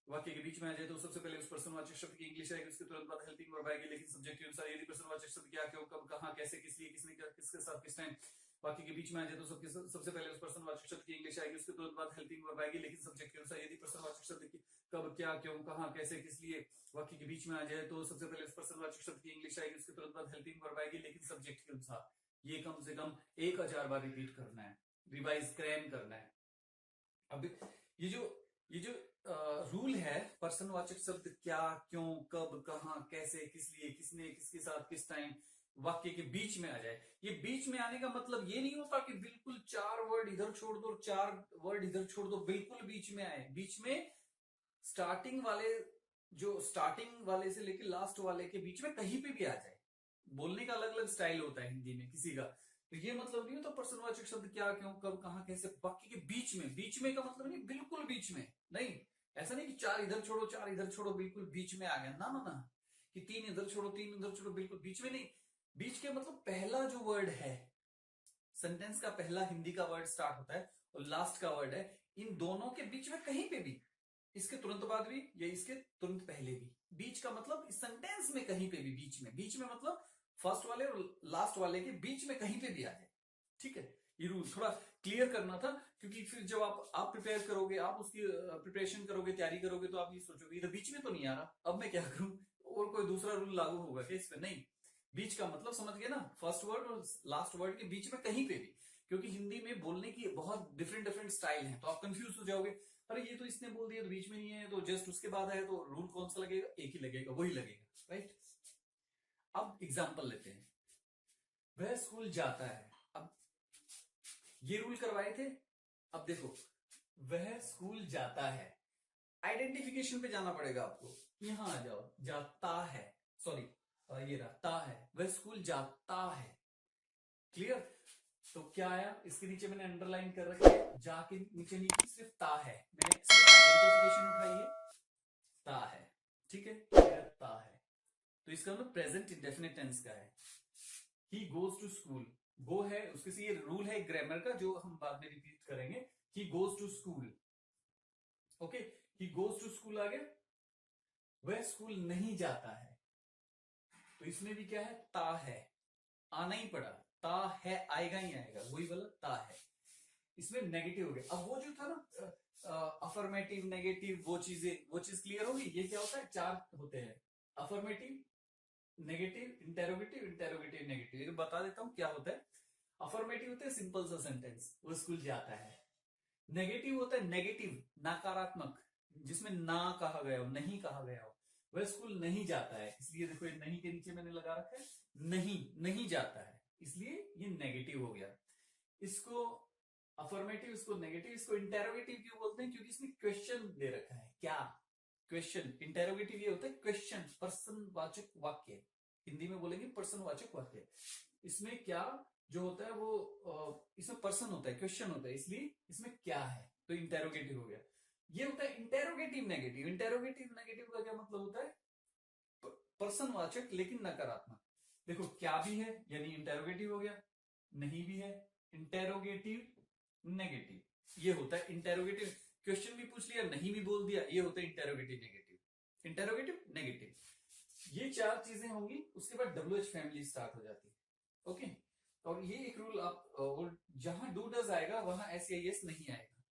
वाक्य के बीच में आ जाए, तो सबसे पहले उस पर्सनवाचक शब्द की इंग्लिश आएगी, उसके तुरंत बाद हेल्पिंग वर्ब आएगी, लेकिन सब्जेक्ट के अनुसार। यदि पर्सनवाचक शब्द क्या, क्यों, कब, कहां, कैसे, किस लिए, किसने, किसके साथ, किस टाइम वाक्य के बीच में आ जाए, तो सबसे पहले उस पर्सनवाचक शब्द की इंग्लिश आएगी, उसके तुरंत बाद हेल्पिंग वर्ब आएगी, लेकिन सब्जेक्ट के अनुसार। यदि पर्सनवाचक शब्द की कब, क्या, क्यों, कहां, कैसे, किस लिए वाक्य के बीच में आ जाए, तो सबसे पहले उस पर्सनवाचक शब्द की इंग्लिश आएगी, उसके तुरंत बाद हेल्पिंग वर्ब आएगी, लेकिन सब्जेक्ट के अनुसार। ये कम से कम 1000 बार रिपीट करना है, रिवाइज क्रैम करना है। अब ये जो रूल है, पर्सनवाचक शब्द क्या, क्यों, कब, कहां, कैसे, किस लिए, किसने, किसके साथ, किस टाइम वाक्य के बीच में आ जाए। ये बीच में आने का मतलब ये नहीं होता कि बिल्कुल 4 वर्ड इधर छोड़ दो, 4 वर्ड इधर छोड़ दो, बिल्कुल बीच में आए। बीच में स्टार्टिंग वाले, जो स्टार्टिंग वाले से लेकर लास्ट वाले के बीच में कहीं पे भी आ जाए। बोलने का अलग अलग स्टाइल होता है हिंदी में किसी का, तो ये मतलब नहीं होता पर्सनवाचक शब्द क्या, क्यों, कब, कहां, कैसे वाक्य के बीच में का मतलब नहीं बिल्कुल बीच में, नहीं, ऐसा नहीं कि 4 इधर छोड़ो, 4 इधर छोड़ो, बिल्कुल बीच में आ गया, ना ना ना, कि 3 इधर छोड़ो, 3 इधर छोड़ो, बिल्कुल बीच में नहीं। बीच के मतलब पहला जो वर्ड है, सेंटेंस का पहला हिंदी का वर्ड स्टार्ट होता है और लास्ट का वर्ड है, इन दोनों के बीच में कहीं पे भी, इसके तुरंत बाद भी या इसके तुरंत पहले भी, बीच का मतलब इस सेंटेंस में कहीं पे भी बीच में मतलब फर्स्ट वाले और लास्ट वाले के बीच में कहीं पे भी आ जाए, ठीक है। ये रूल थोड़ा क्लियर करना था, क्योंकि फिर जब आप प्रिपेयर करोगे, आप उसकी प्रिपरेशन करोगे, तैयारी करोगे, तो आप ये सोचोगे इधर बीच में तो नहीं आ रहा, अब मैं क्या करूं, और कोई दूसरा रूल लागू होगा क्या इस पे, नहीं। बीच का मतलब समझ गए ना, फर्स्ट वर्ड और लास्ट वर्ड के बीच में कहीं पे भी, क्योंकि हिंदी में बोलने की बहुत डिफरेंट डिफरेंट स्टाइल है, तो आप कंफ्यूज हो जाओगे, अरे ये तो इसने बोल दिया तो बीच में नहीं है, तो जस्ट उसके बाद है, तो रूल कौन सा लगेगा, एक ही लगेगा, वही लगेगा, राइट। अब एग्जाम्पल लेते हैं, वह स्कूल जाता है, अब ये रूल करवाए थे, अब देखो, वह स्कूल जाता है, आइडेंटिफिकेशन पे जाना पड़ेगा आपको, यहां आ जाओ, जाता है, सॉरी ये रहता है, वह स्कूल जाता है, क्लियर। तो क्या आया, इसके नीचे मैंने अंडरलाइन कर रखा है, जा के नीचे नीचे सिर्फ ता है, मैंने सिर्फ आइडेंटिफिकेशन उठाई है, ता है, ठीक है, ता है, तो इसका मतलब प्रेजेंट इंडेफिनिट टेंस का है। ही गोज टू स्कूल, गो है उसके से, ये रूल है ग्रामर का जो हम बाद में रिपीट करेंगे, he goes to school, okay, he goes to school आ गया, वह स्कूल नहीं जाता है, तो इसमें भी क्या है, ता है, आना ही पड़ा, ता है आएगा ही आएगा, वही वाला ता है, इसमें नेगेटिव हो गया। अब वो जो था ना अफर्मेटिव, नेगेटिव, वो चीज क्लियर होगी, ये क्या होता है, 4 होते हैं, affirmative, negative, interrogative, interrogative, negative, ये बता देता हूं क्या होता है। अफर्मेटिव होता है सिंपल सा सेंटेंस, वो स्कूल जाता है। नेगेटिव होता है नेगेटिव, नकारात्मक, जिसमें ना कहा गया हो, नहीं कहा गया हो, वह स्कूल नहीं जाता है, इसलिए देखो नहीं के नीचे मैंने लगा रखा है, नहीं जाता है, इसलिए ये नेगेटिव हो गया। इसको अफर्मेटिव, इसको नेगेटिव, इसको इंटेरोगेटिव क्यों बोलते हैं, क्योंकि इसमें क्वेश्चन दे रखा है, क्या, क्वेश्चन। इंटेरोगेटिव ये होता है क्वेश्चन, पर्सनवाचक वाक्य, हिंदी में बोलेंगे पर्सनवाचक वाक्य, इसमें क्या जो होता है वो इसमें पर्सन होता है, क्वेश्चन होता है, इसलिए इसमें क्या है, तो इंटेरोगेटिव हो गया। ये होता है इंटेरोगेटिव नेगेटिव, इंटेरोगेटिव नेगेटिव का क्या मतलब होता है, पर्सनवाचक लेकिन नकारात्मक। देखो क्या भी है यानी इंटेरोगेटिव हो गया, नहीं भी है, इंटेरोगेटिव नेगेटिव, ये होता है इंटेरोगेटिव। क्वेश्चन भी पूछ लिया, नहीं भी बोल दिया, ये होता है इंटेरोगेटिव नेगेटिव, इंटेरोगेटिव नेगेटिव। ये चार चीजें होंगी, उसके बाद WH फैमिली स्टार्ट हो जाती है। ओके, और ये एक रूल आप, और जहां डू डज आएगा वहां SEIS नहीं आएगा।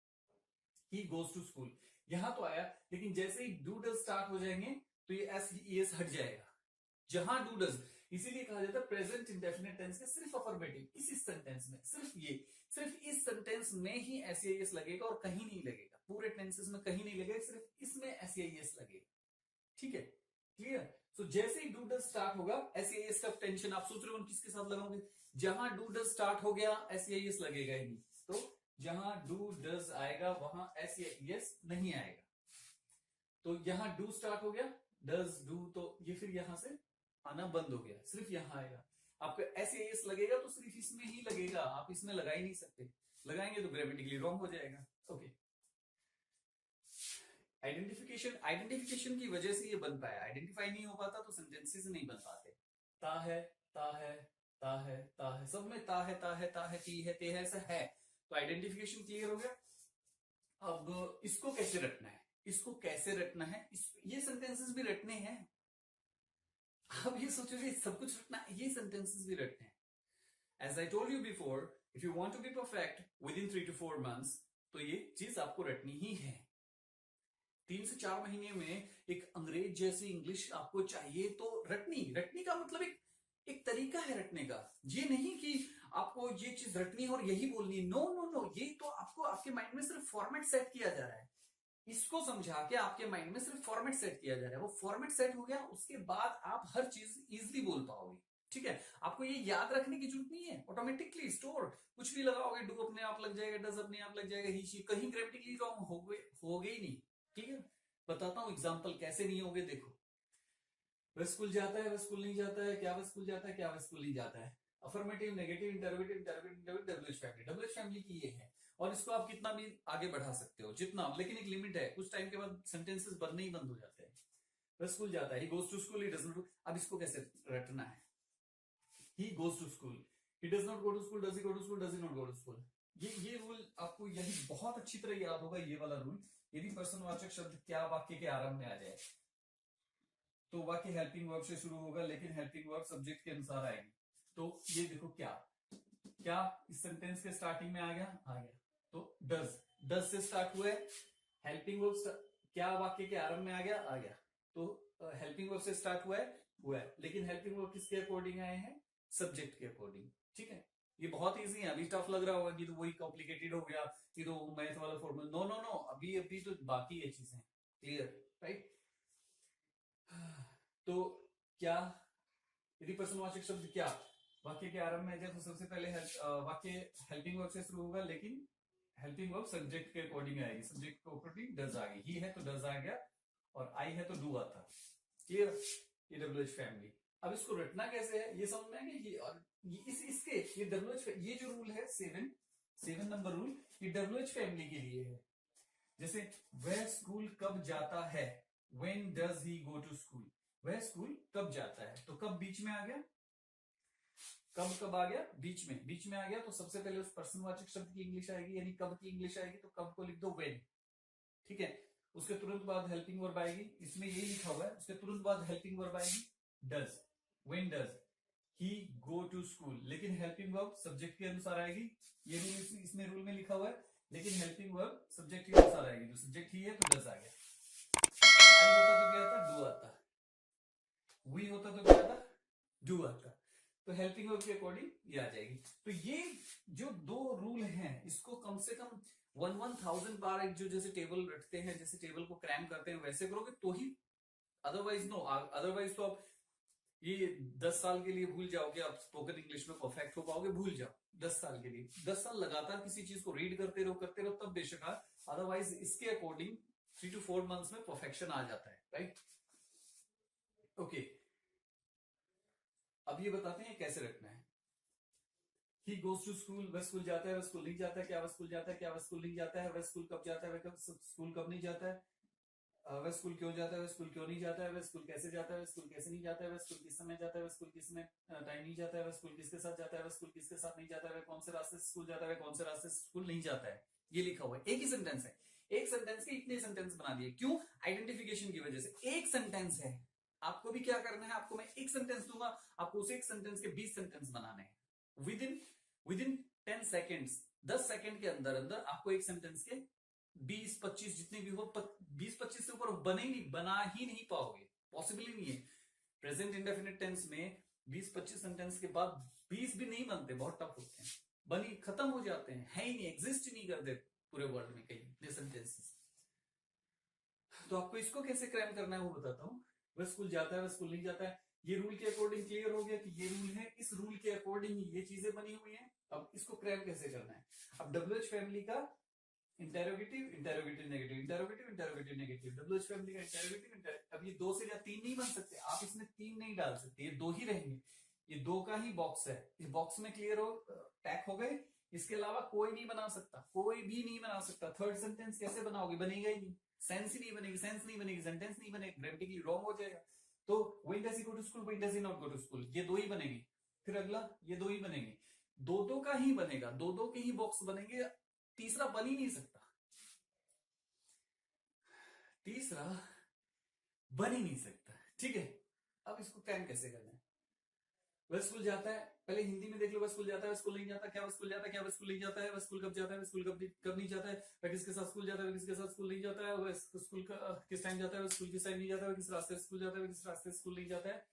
ही गोज टू स्कूल यहां तो आया, लेकिन जैसे ही डू डज स्टार्ट हो जाएंगे तो ये SES हट जाएगा। जहां डू डज, इसीलिए कहा जाता है प्रेजेंट इंडेफिनिट टेंस के सिर्फ अफर्मेटिव, इस सेंटेंस में सिर्फ इस सेंटेंस में ही SEIS लगेगा और कहीं नहीं लगेगा, पूरे टेंसेस में कहीं नहीं लगेगा, सिर्फ इसमें SEIS लगेगा। ठीक है, क्लियर। तो जैसे ही डू डज स्टार्ट होगा SEIS का टेंशन आप सोच रहे हो किसके साथ लगाओगे, जहां डू डज स्टार्ट हो गया SEIS लगेगा ही नहीं, तो जहां डू डज आएगा वहां SEIS नहीं आएगा। तो यहां डू स्टार्ट हो गया, डज डू, तो ये फिर यहां से आना बंद हो गया, सिर्फ यहां आएगा। आपको SEIS लगेगा तो सिर्फ इसमें ही लगेगा, आप इसमें लगा ही नहीं सकते, लगाएंगे तो ग्रामेटिकली रॉन्ग हो जाएगा। ओके, आइडेंटिफिकेशन की वजह से ये बन पाया, आइडेंटिफाई नहीं हो पाता तो सेंटेंसेस नहीं बन पाते। ता है, ता है, ता है, ता है, सब में ता है, ता है, ता है, ती है, ते है, ऐसा है, तो आइडेंटिफिकेशन क्लियर हो गया। अब इसको कैसे रटना है, इसको कैसे रटना है, ये सेंटेंसेस भी रटने हैं। अब ये सोचोगे सब कुछ रटना, ये सेंटेंसेस भी रटने हैं। As I told you before, if you want to be perfect within 3 to 4 months, तो ये चीज आपको रटनी ही है। 3 से 4 महीने में एक अंग्रेज जैसी इंग्लिश आपको चाहिए, तो रटनी का मतलब एक तरीका है रटने का। ये नहीं कि आपको ये चीज रटनी है और यही बोलनी है, नो नो नो, ये तो आपको आपके माइंड में सिर्फ फॉर्मेट सेट किया जा रहा है। इसको समझा के आपके माइंड में सिर्फ फॉर्मेट सेट किया जा रहा है, वो फॉर्मेट सेट हो गया, उसके बाद आप हर चीज इजिली बोल पाओगे। ठीक है, आपको ये याद रखने की जरूरत नहीं है, ऑटोमेटिकली स्टोर, कुछ भी लगाओगे, डू अपने आप लग जाएगा, डज अपने आप लग जाएगा, ही कहीं ग्रामेटिकली रॉन्ग हो गई नहीं। ठीक है, बताता हूं एग्जाम्पल कैसे नहीं होगे, देखो। वह स्कूल जाता है, वह स्कूल नहीं जाता है, क्या वह स्कूल जाता है, क्या वह स्कूल नहीं जाता है। Affirmative, negative, interrogative, WH family, WH family की ये है। और इसको आप कितना भी आगे बढ़ा सकते हो, जितना, लेकिन एक लिमिट है, कुछ टाइम के बाद सेंटेंसेस बनने ही बंद हो जाते हैं। वह स्कूल जाता है, he goes to school, he does not. अब इसको कैसे रटना है, he goes to school, he does not go to school, does he go to school, does he not go to school. ये रूल आपको यही बहुत अच्छी तरह याद होगा, ये वाला रूल। यदि पर्सनवाचक शब्द क्या वाक्य के आरंभ में आ जाए तो वाक्य हेल्पिंग वर्ब से शुरू होगा, लेकिन हेल्पिंग वर्ब सब्जेक्ट के अनुसार आएगी। तो ये देखो, क्या इस सेंटेंस के स्टार्टिंग में आ गया, तो डज से स्टार्ट हुआ है, हेल्पिंग वर्ब क्या वाक्य के आरंभ में आ गया, तो हेल्पिंग वर्ब से स्टार्ट हुआ है, लेकिन हेल्पिंग वर्ब किसके अकॉर्डिंग आए हैं, सब्जेक्ट के अकॉर्डिंग। ठीक है, ये बहुत इजी है, अभी टफ लग रहा होगा कि तो वही कॉम्प्लिकेटेड हो गया, कि तो मैथ वाला फॉर्मूला, नो नो नो, अभी तो बाकी है चीजें, क्लियर, राइट। तो क्या, यदि पर्सनवाचक शब्द क्या वाक्य के आरंभ में, तो सबसे पहले वाक्य हेल्पिंग वर्ब से शुरू होगा, लेकिन हेल्पिंग वर्ब सब्जेक्ट के अकॉर्डिंग आएगी, सब्जेक्ट के अकॉर्डिंग डज आ गई, ही है तो डज आ गया, और आई है तो डू आता। क्लियर, ये WH फैमिली। अब इसको रटना कैसे है ये समझ में आएगा, ये और इसके ये WH, ये जो रूल है 7 नंबर रूल, ये WH फैमिली के लिए है। जैसे वह स्कूल कब जाता है, when does he go to school, वह स्कूल कब जाता है, तो कब बीच में आ गया, कब आ गया बीच में आ गया, तो सबसे पहले उस पर्सनवाचक शब्द की इंग्लिश आएगी, यानी कब की इंग्लिश आएगी, तो कब को लिख दो when। ठीक है, उसके तुरंत बाद हेल्पिंग वर्ब आएगी, इसमें यही लिखा हुआ है, उसके तुरंत बाद हेल्पिंग वर्ब आएगी does, when does he go to school, लेकिन हेल्पिंग वर्ब सब्जेक्ट के अनुसार आएगी, ये रूल इसमें रूल में लिखा हुआ है, लेकिन हेल्पिंग वर्ब सब्जेक्ट के अनुसार आएगी, तो सब्जेक्ट ही है तो डज आ गया। आई होता तो क्या आता, डू आता, वी होता तो क्या आता, डू आता, तो हेल्पिंग वर्ब के अकॉर्डिंग ये आ जाएगी। तो ये जो दो रूल हैं, इसको कम से कम 1000 बार एक जो जैसे टेबल रटते हैं, जैसे टेबल को क्रैम करते हैं, वैसे करोगे तो ही, अदरवाइज नो, अदरवाइज तो आप ये 10 साल के लिए भूल जाओगे, आप स्पोकन इंग्लिश में परफेक्ट हो पाओगे, भूल जाओ 10 साल के लिए, 10 साल लगातार किसी चीज को रीड करते रहो तब बेशक, अदरवाइज इसके अकॉर्डिंग 3 to 4 months में परफेक्शन आ जाता है, राइट। ओके, अब ये बताते हैं कैसे रखना है। ही गोज टू स्कूल, वह स्कूल जाता है, वह स्कूल नहीं जाता है, क्या वह स्कूल जाता है, क्या वह स्कूल नहीं जाता है, वह स्कूल कब जाता है, वह स्कूल कब नहीं जाता है। वह स्कूल क्यों जाता है, वह स्कूल क्यों नहीं जाता है, वह स्कूल कैसे जाता है, वह स्कूल कैसे नहीं जाता है, वह स्कूल किस समय जाता है, वह स्कूल किस समय टाइम नहीं जाता है, वह स्कूल किसके साथ जाता है, वह स्कूल किसके साथ नहीं जाता है, वह कौन से रास्ते से स्कूल जाता है, वह कौन से रास्ते से स्कूल नहीं जाता है। ये लिखा हुआ है, एक ही सेंटेंस है। एक सेंटेंस के इतने सेंटेंस बना दिए, क्यों? आइडेंटिफिकेशन की वजह से। एक सेंटेंस है, आपको भी क्या करना है, आपको मैं एक सेंटेंस दूंगा, आपको उस एक सेंटेंस के 20 सेंटेंस बनाने हैं विद इन 10 सेकेंड्स। 10 सेकेंड के अंदर अंदर आपको एक सेंटेंस के 20-25 जितने भी हो, 20-25 से ऊपर बना ही नहीं पाओगे, पॉसिबल ही नहीं है। प्रेजेंट इंडेफिनिट टेंस में 20-25 सेंटेंस के बाद 20 भी नहीं बनते, बहुत टफ होते हैं, बनी खत्म हो जाते हैं, है ही नहीं, एग्जिस्ट ही नहीं करते पूरे वर्ल्ड में कहीं इतने सेंटेंसेस। तो आपको इसको कैसे क्रैम करना है वो बताता हूँ। वह स्कूल जाता है, वह स्कूल नहीं जाता है, ये रूल के अकॉर्डिंग क्लियर हो गया कि ये रूल है, इस रूल के अकॉर्डिंग ये चीजें बनी हुई हैं। अब इसको क्रैम कैसे करना है? अब WH फैमिली का interrogative, interrogative negative, interrogative, interrogative negative, WH family का इंटेरोगेटिव, अब ये 2 से या 3 नहीं बन सकते, आप इसमें 3 नहीं डाल सकते, ये 2 ही रहेंगे, ये 2 का ही बॉक्स है, इस बॉक्स में क्लियर हो, टैग हो गए। इसके अलावा कोई नहीं बना सकता, कोई भी नहीं बना सकता। थर्ड सेंटेंस कैसे बनाओगे? बनेगा ही नहीं, सेंस ही नहीं बनेगी, सेंस नहीं बनेगी, सेंटेंस नहीं बनेगा, ग्रामेटिकली रॉन्ग हो जाएगा। तो when does he go to school, when does he not go to school, ये 2 ही बनेंगे। फिर अगला, ये 2 ही बनेंगे, 2-2 का ही बनेगा, 2-2 के ही बॉक्स बनेंगे, तीसरा बन ही नहीं सकता, तीसरा बन ही नहीं सकता। ठीक है, अब इसको क्रैम कैसे करना है? वह स्कूल जाता है, पहले हिंदी में देख लो, वह स्कूल जाता है, वह स्कूल नहीं जाता, क्या वह स्कूल जाता है, क्या वह स्कूल नहीं जाता है, वह स्कूल कब जाता है, वह स्कूल कब नहीं जाता है, वह किसके साथ स्कूल जाता है, वह किसके साथ स्कूल नहीं जाता है, वह स्कूल किस टाइम जाता है, वह स्कूल किस टाइम नहीं जाता है, वह किस रास्ते से स्कूल जाता है, वह किस रास्ते से स्कूल नहीं जाता है।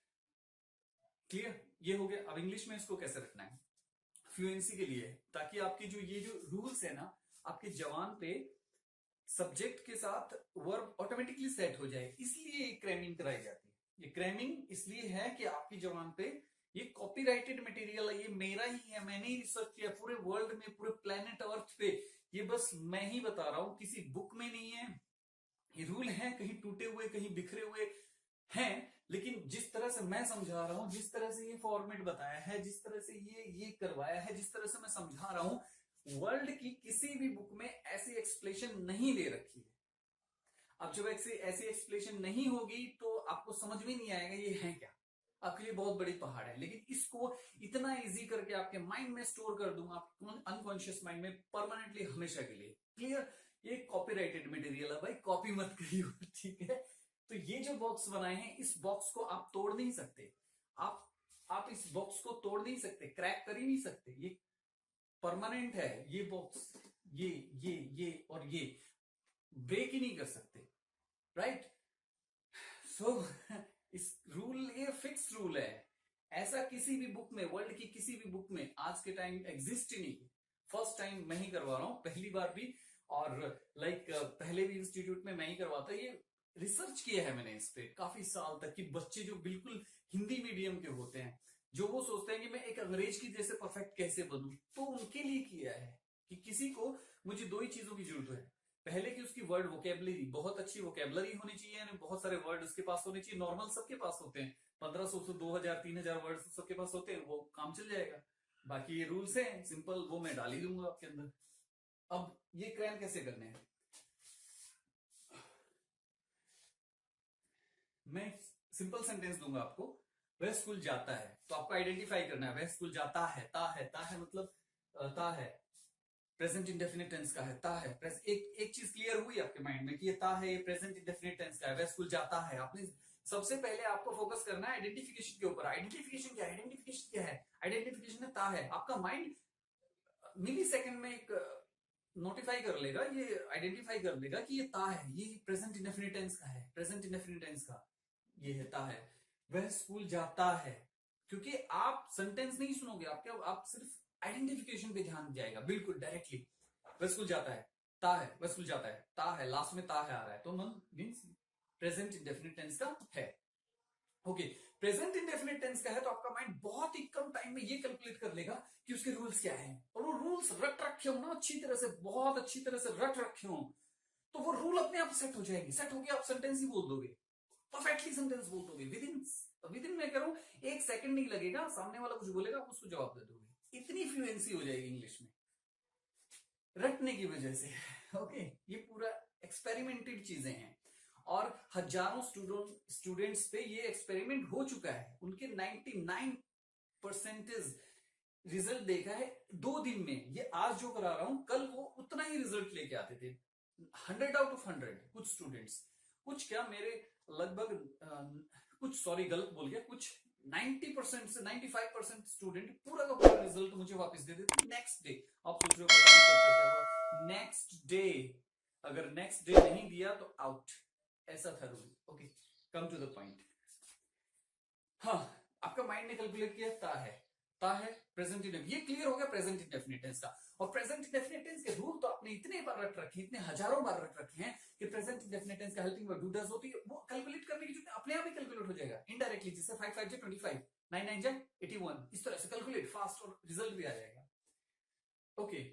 क्लियर? ये हो गया। अब इंग्लिश में इसको कैसे रखना है फ्लुएंसी के लिए, ताकि आपकी ये जो रूल्स है ना, आपके जवान पे सब्जेक्ट के साथ वर्ब ऑटोमेटिकली सेट हो जाए, इसलिए क्रैमिंग कराई जाती है। ये क्रैमिंग इसलिए है कि आपकी जवान पे ये कॉपीराइटेड मटेरियल है, ये मेरा ही है, मैंने ही रिसर्च किया पूरे वर्ल्ड में, पूरे प्लेनेट अर्थ पे, ये बस मैं ही बता रहा हूं, किसी बुक में नहीं है। ये रूल है कहीं टूटे हुए, कहीं बिखरे हुए हैं, लेकिन जिस तरह से मैं समझा रहा हूं, जिस तरह से ये फॉर्मेट बताया है, जिस तरह से ये करवाया है, जिस तरह से मैं समझा रहा हूं, वर्ल्ड की किसी भी बुक में ऐसी एक्सप्लेनेशन नहीं दे रखी है। अब जब ऐसी एक्सप्लेनेशन नहीं होगी तो आपको समझ में नहीं आएगा ये है क्या, आपके लिए बहुत बड़ी पहाड़ है। लेकिन इसको इतना इजी करके आपके माइंड में स्टोर कर दूंगा, अनकॉन्शियस माइंड में परमानेंटली, हमेशा के लिए। क्लियर? ये कॉपीराइटेड मटेरियल है भाई, कॉपी मत करियो। ठीक है, तो ये जो बॉक्स बनाए हैं, इस बॉक्स को आप तोड़ नहीं सकते, आप इस बॉक्स को तोड़ नहीं सकते, क्रैक कर ही नहीं सकते, ये परमानेंट है। ये बॉक्स, ये और ये ब्रेक ही नहीं कर सकते, राइट? सो इस रूल, ये फिक्स रूल है, ऐसा किसी भी बुक में, वर्ल्ड की किसी भी बुक में आज के टाइम एग्जिस्ट ही नहीं। फर्स्ट टाइम मैं ही करवा रहा हूं, पहली बार भी, और पहले भी इंस्टीट्यूट में मैं ही करवाता। ये रिसर्च किया है मैंने इस पे काफी साल तक, कि बच्चे जो बिल्कुल हिंदी मीडियम के होते हैं, जो वो सोचते हैं कि मैं एक अंग्रेज की जैसे परफेक्ट कैसे बनूं, तो उनके लिए किया है कि किसी को, मुझे 2 ही चीजों की जरूरत है। पहले कि उसकी वर्ड वोकेबलरी, बहुत अच्छी वोकेबलरी होनी चाहिए, यानी बहुत सारे वर्ड उसके पास होने चाहिए। नॉर्मल सबके पास होते हैं, 1500 से 2000 3000 वर्ड सबके पास होते हैं, वो काम चल जाएगा। बाकी ये रूल्स हैं सिंपल, वो मैं डाल ही दूंगा आपके अंदर। अब ये क्रैम कैसे करने हैं? मैं सिंपल सेंटेंस दूंगा आपको, वह स्कूल जाता है, तो आपको आइडेंटिफाई करना है, वह स्कूल जाता है, ता है मतलब ता है, प्रेजेंट इंडेफिनिट टेंस का है, ता है। एक चीज क्लियर हुई आपके माइंड में कि ये ता है, ये प्रेजेंट इंडेफिनिट टेंस का है, वह स्कूल जाता है। आपने सबसे पहले आपको फोकस करना है आइडेंटिफिकेशन के ऊपर। आइडेंटिफिकेशन क्या है? आइडेंटिफिकेशन क्या है? आइडेंटिफिकेशन ता है। आपका माइंड मिली सेकेंड में एक नोटिफाई कर लेगा, ये आइडेंटिफाई कर लेगा कि ये ता है, ये प्रेजेंट इंडेफिनिट टेंस का है, प्रेजेंट इंडेफिनिट टेंस का ये है, ता है। वह स्कूल जाता है, क्योंकि आप सेंटेंस नहीं सुनोगे, आप सिर्फ आइडेंटिफिकेशन पे ध्यान जाएगा, बिल्कुल डायरेक्टली। वह स्कूल जाता है, ता है, वह स्कूल जाता है, ता है, लास्ट में ता है आ रहा है, तो मन मीन्स प्रेजेंट इंडेफिनिट टेंस का है। ओके, प्रेजेंट इंडेफिनिट टेंस का है, तो आपका माइंड बहुत ही कम टाइम में ये कैलकुलेट कर लेगा कि उसके रूल्स क्या हैं, और वो रूल्स रट रखे हो ना अच्छी तरह से, बहुत अच्छी तरह से रट रखे हो, तो वो रूल अपने आप सेट हो जाएंगे। सेट होके आप सेंटेंस ही बोल दोगे, परफेक्टली सेंटेंस बोल दोगे, विद इन मैं कह रहा हूं 1 सेकंड नहीं लगेगा, सामने वाला कुछ बोलेगा आप उसको जवाब दे दोगे, इतनी फ्लुएंसी हो जाएगी इंग्लिश में रटने की वजह से। ओके, ये पूरा एक्सपेरिमेंटेड चीजें हैं। और हजारों स्टूडेंट्स पे ये एक्सपेरिमेंट हो चुका है, उनके 99% रिजल्ट देखा है 2 दिन में। ये आज जो करा रहा हूं, कल वो उतना ही रिजल्ट लेके आते थे, 100 आउट ऑफ 100। कुछ स्टूडेंट्स, कुछ क्या, मेरे लगभग कुछ, सॉरी गलत बोल गया, कुछ 90% से 95% स्टूडेंट पूरा का पूरा रिजल्ट मुझे वापस दे देते नेक्स्ट डे। आप सोच रहे हो पता नहीं कब तक क्या हुआ, नेक्स्ट डे। अगर नेक्स्ट डे नहीं दिया तो आउट, ऐसा था rule. Okay, come to the point. हाँ, आपका माइंड ने कैलकुलेट किया ता है प्रेजेंट इंडेफिनिट, ये क्लियर हो गया प्रेजेंट इंडेफिनिट टेंस का। और प्रेजेंट इंडेफिनिट टेंस के रूल तो आपने इतने बार रट रखे, इतने हजारों बार रट रखे हैं कि प्रेजेंट इंडेफिनिट टेंस का हेल्पिंग वर्ब डू डज होती है, वो कैलकुलेट करने की जरूरत अपने आप ही कैलकुलेट हो जाएगा इनडायरेक्टली। जैसे 5 5 25, 9 9 81, इस तरह से कैलकुलेट फास्ट और रिजल्ट भी आ जाएगा। ओके,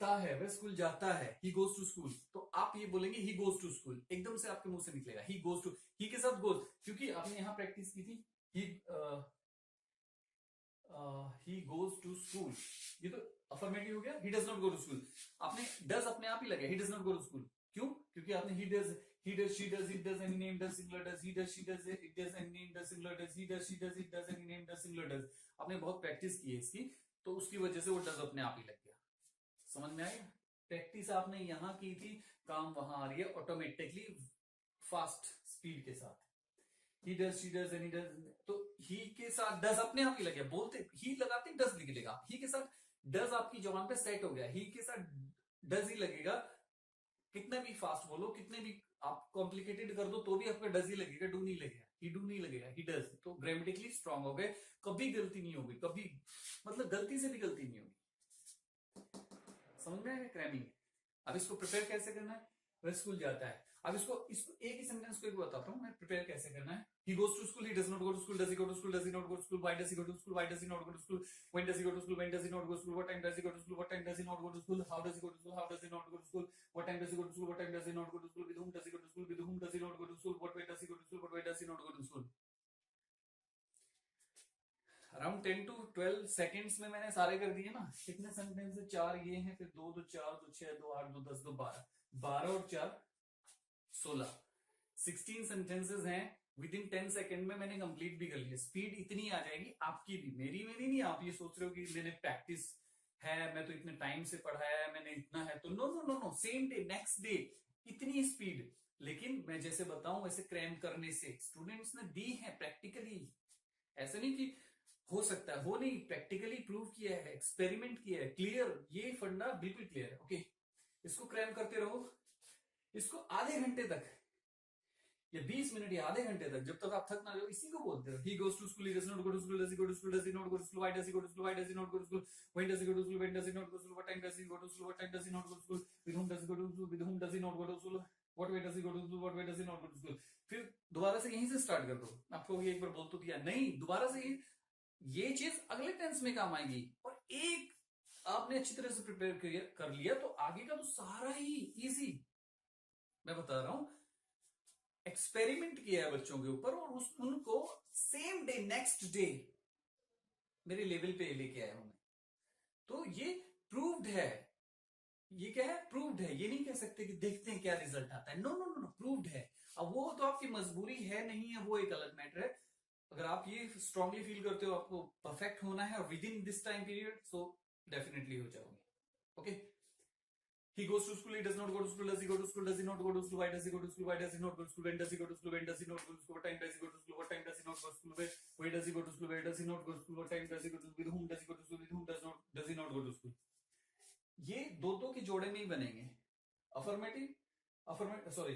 ता है, वह स्कूल जाता है, ही गोज टू स्कूल, तो आप ये बोलेंगे ही गोज टू स्कूल, एकदम से आपके मुंह से निकलेगा ही गोज टू। ही के साथ गोज, क्योंकि आपने यहां प्रैक्टिस की थी, ही गोज टू स्कूल, ये तो अफर्मेटिव हो गया। He does not go to school, आपने डज अपने आप ही लगे, he does not go to school. क्यों? क्योंकि आपने he does, she does, it does, any name does, singular does, he does, she does, it does, any name does, singular does, he does, she does, it does, any name does, singular does. आपने बहुत practice की है इसकी, तो उसकी वजह से वो डज अपने आप ही लग गया। समझ में आया? प्रैक्टिस आपने यहां की थी, काम वहां आ रही है ऑटोमेटिकली, फास्ट स्पीड के साथ। ही does, she does, any does, तो ही के साथ डज अपने आप ही लग गया, बोलते ही लगाते डज निकलेगा, ही के साथ डज आपकी जबान पे सेट हो गया, ही के साथ डज ही लगेगा। कितना भी फास्ट बोलो, कितने भी आप कॉम्प्लिकेटेड कर दो, तो भी आपका डज ही लगेगा, डू नहीं लगेगा, ही डू नहीं लगेगा, ही डज। तो ग्रामेटिकली स्ट्रांग हो गए, कभी गलती नहीं होगी, कभी, मतलब गलती से भी गलती नहीं होगी। समझ में आया क्रैमिंग? अब इसको प्रिपेयर कैसे करना है? वह स्कूल जाता है। अब इसको एक ही सेंटेंस को एक बताता हूं मैं, प्रिपेयर कैसे करना है। He goes to school, he does not go to school, does he go to school, does he not go to school, why does he go to school, why does he not go to school, when does he go to school, when does he not go to school, what time does he go to school, what time does he not go to school, how does he go to school, how does he not go to school, what time does he go to school, what time does he not go to school, with whom does he go to school, with whom does he not go to school, what way does he go to school, what way does he not go to school। Around 10 to 12 seconds में मैंने सारे कर दिए ना। कितने sentence है? 4 ये हैं, फिर 2 2 4 2 6 2 8 2 10 2 12, 12 और 4 16, 16 सेंटेंसेस हैं। विद इन 10 सेकेंड में मैंने कंप्लीट भी कर लिया। स्पीड इतनी आ जाएगी आपकी भी, मेरी नहीं। आप ये सोच रहे हो कि मैंने प्रैक्टिस है, मैं तो इतने टाइम से पढ़ाया है, मैंने इतना है, तो no no no no, same day next day इतनी स्पीड। लेकिन मैं जैसे बताऊं वैसे क्रैम करने से स्टूडेंट्स ने दी है प्रैक्टिकली, ऐसा नहीं कि हो सकता है, वो नहीं, प्रैक्टिकली प्रूव किया है, एक्सपेरिमेंट किया है, क्लियर, ये फंडा बिल्कुल क्लियर है। ओके, इसको क्रैम करते रहो, इसको आधे घंटे तक या 20 मिनट या आधे घंटे तक, जब तक आप थक ना जाओ, इसी को बोलते हो। He goes to school, he does not go to school, does he go to school, does he not go to school, why does he go to school, why does he not go to school, when does he go to school, when does he not go to school, what time does he go to school, what time does he not go to school, with whom does he go to school, with whom does he not go to school, what way does he go to school, what way does he not go to school. फिर दोबारा से यहीं से start कर दो। आपको एक बार बोल तो दिया, नहीं, दोबारा से ये चीज अगले टेंस में काम आएगी। और एक आपने अच्छी तरह से प्रिपेयर कर लिया तो आगे का तो सारा ही इजी। मैं बता रहा हूं, एक्सपेरिमेंट किया है बच्चों के ऊपर और उनको सेम डे नेक्स्ट डे मेरे लेवल पे लेके आया हूं मैं। तो ये प्रूव्ड है। ये क्या है? प्रूव्ड है। ये नहीं कह सकते कि देखते हैं क्या रिजल्ट आता है, नो नो नो, प्रूव्ड है। अब वो तो आपकी मजबूरी है नहीं है, वो एक अलग मैटर है। अगर आप ये स्ट्रांगली फील करते हो आपको परफेक्ट होना है और with in this time period, so definitely हो जाओगे। Okay, he goes to school, he does not go to school, does he go to school, does he not go to school, why does he go to school, why does he not go to school, when does he go to school, when does he not go to school, what time does he go to school, what time does he not go to school, where does he go to school, where does he not go to school, what time does he go to school, with whom does he go to school, with whom does he not go to school। ये दो के जोड़े में ही बनेंगे। Affirmative sorry,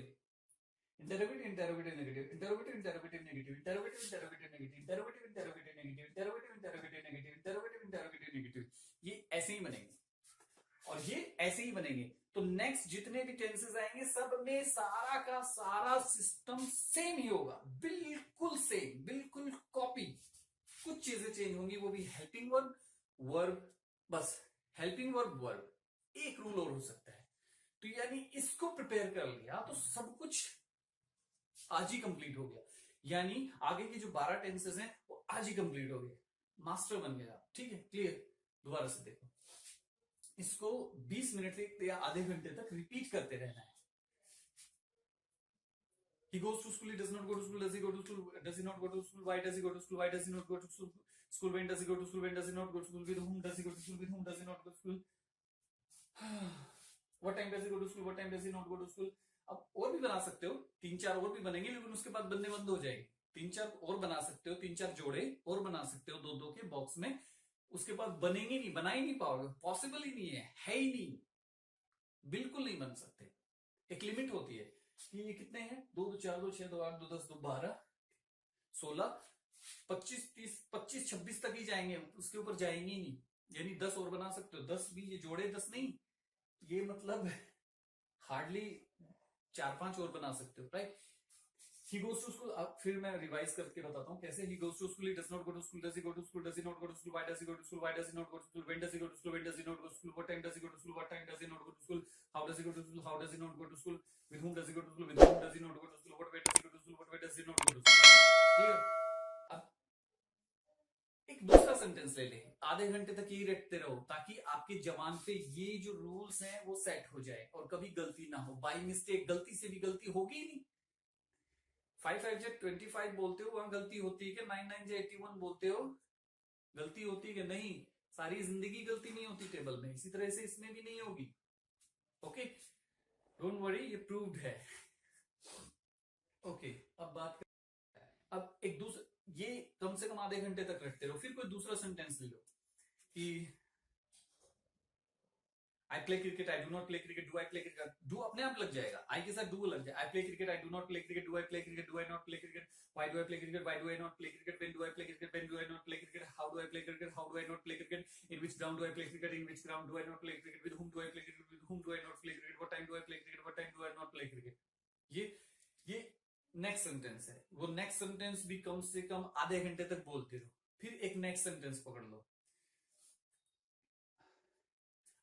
interrogative interrogative negative, interrogative interrogative negative, interrogative interrogative negative, interrogative interrogative negative, interrogative interrogative negative, interrogative interrogative negative, ये ऐसे ही बनेंगे और ये ऐसे ही बनेंगे। तो नेक्स्ट जितने भी टेंसेस आएंगे सब में सारा का सारा सिस्टम सेम ही होगा, बिल्कुल सेम, बिल्कुल कॉपी। कुछ चीजें चेंज होंगी, वो भी हेल्पिंग वर्ब, वर्ब, बस हेल्पिंग वर्ब, वर्ब, एक रूल और हो सकता है। तो यानी इसको प्रिपेयर कर लिया तो सब कुछ आज ही कंप्लीट हो गया। यानी आगे की जो 12 टेंसेस हैं वो आज ही कंप्लीट हो गए, मास्टर बन गया। ठीक है, क्लियर? दोबारा से देखो, इसको 20 मिनट तक या आधे घंटे तक रिपीट करते रहना है। He goes to school, he does not go to school, does he go to school, does he not go to school, why does he go to school, why does he not go to school, school, when does he go to school, when does he not go to school, with whom does he go to school, with whom does he not go to school, what time does he go to school, what time does he not go to school. अब और भी बना सकते हो, 3-4 और भी बनेंगे, लेकिन उसके बाद बनने बंद हो जाएंगे। 3-4 और बना सकते हो, 3-4 जोड़े और बना सकते हो 2-2 के बॉक्स में, उसके बाद बनेंगे नहीं, बना ही नहीं पाओगे, पॉसिबल ही नहीं है ही नहीं, बिल्कुल नहीं बन सकते। एक लिमिट होती है कि ये कितने हैं, 2 2 4 2 6 2 8 2 10 2 12 16 25 30 25 26 तक ही जाएंगे, उसके ऊपर जाएंगे ही नहीं। यानी 10 और बना सकते हो, 10 भी ये जोड़े 10 नहीं, ये मतलब हार्डली 4-5 और बना सकते हो, right. He goes to school, अब फिर मैं रिवाइज करके बताता हूँ कैसे। He goes to school, he does not go to school, does he go to school, does he not go to school, why does he go to school, why does he not go to school, when does he go to school, when does he not go to school, what time does he go to school, what time does he not go to school, how does he go to school, how does he not go to school, with whom does he go to school, with whom does he not go to school, what way does he go to school, what way does he not go to school, clear. अब एक दूसरा sentence ले ले, आधे घंटे तक यही रटते रहो, ताकि आपके जबान पे ये जो रूल्स हैं वो सेट हो जाए और कभी गलती ना हो। बाई मिस्टेक गलती से भी गलती होगी ही नहीं। 5 5 जे 25 बोलते हो, वहां गलती होती है कि 9 9 जे 81 बोलते हो, गलती होती है कि नहीं। सारी जिंदगी गलती नहीं होती टेबल में, इसी तरह से इसमें भी नहीं होगी। ओके, डोंट वरी, ये प्रूव्ड है। ओके, अब बात कर, अब एक दूसरा, ये कम से कम आधे घंटे तक रखते रहो। फिर कोई दूसरा सेंटेंस ले लो कि I play cricket, I do not play cricket, do I play cricket, do अपने आप लग जाएगा, आई के साथ डू लग जाए। I play cricket, I do not play cricket, do I play cricket, do I not play cricket, why do I play cricket, why do I not play cricket, when do I play cricket, when do I not play cricket, how do I play cricket, how do I not play cricket, in which ground do I play cricket, in which ground do I not play cricket, with whom do I play cricket, with whom do I not play cricket, what time do I play cricket, what time do I not play cricket. ये next sentence है। वो next sentence भी कम से कम आधे घंटे तक बोलते रहो। फिर एक नेक्स्ट सेंटेंस पकड़ लो,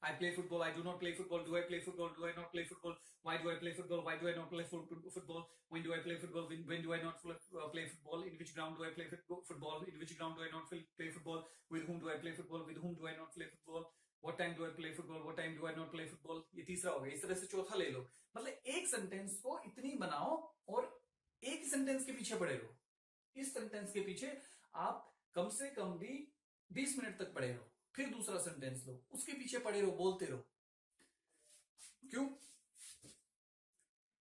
I play football, I do not play football, do I play football, do I not play football, why do I play football, why do I not play football, when do I play football, when do I not play football, in which ground do I play football, in which ground do I not play football, with whom do I play football, with whom do I not play football, what time do I play football, what time do I not play football। ये तीसरा हो गया। इस तरह से चौथा ले लो। मतलब एक सेंटेंस को इतनी बनाओ और एक ही सेंटेंस के पीछे पड़े रहो। इस सेंटेंस के पीछे आप कम से कम भी 20 मिनट तक पड़े रहो। फिर दूसरा सेंटेंस लो, उसके पीछे पड़े रहो, बोलते रहो। क्यों?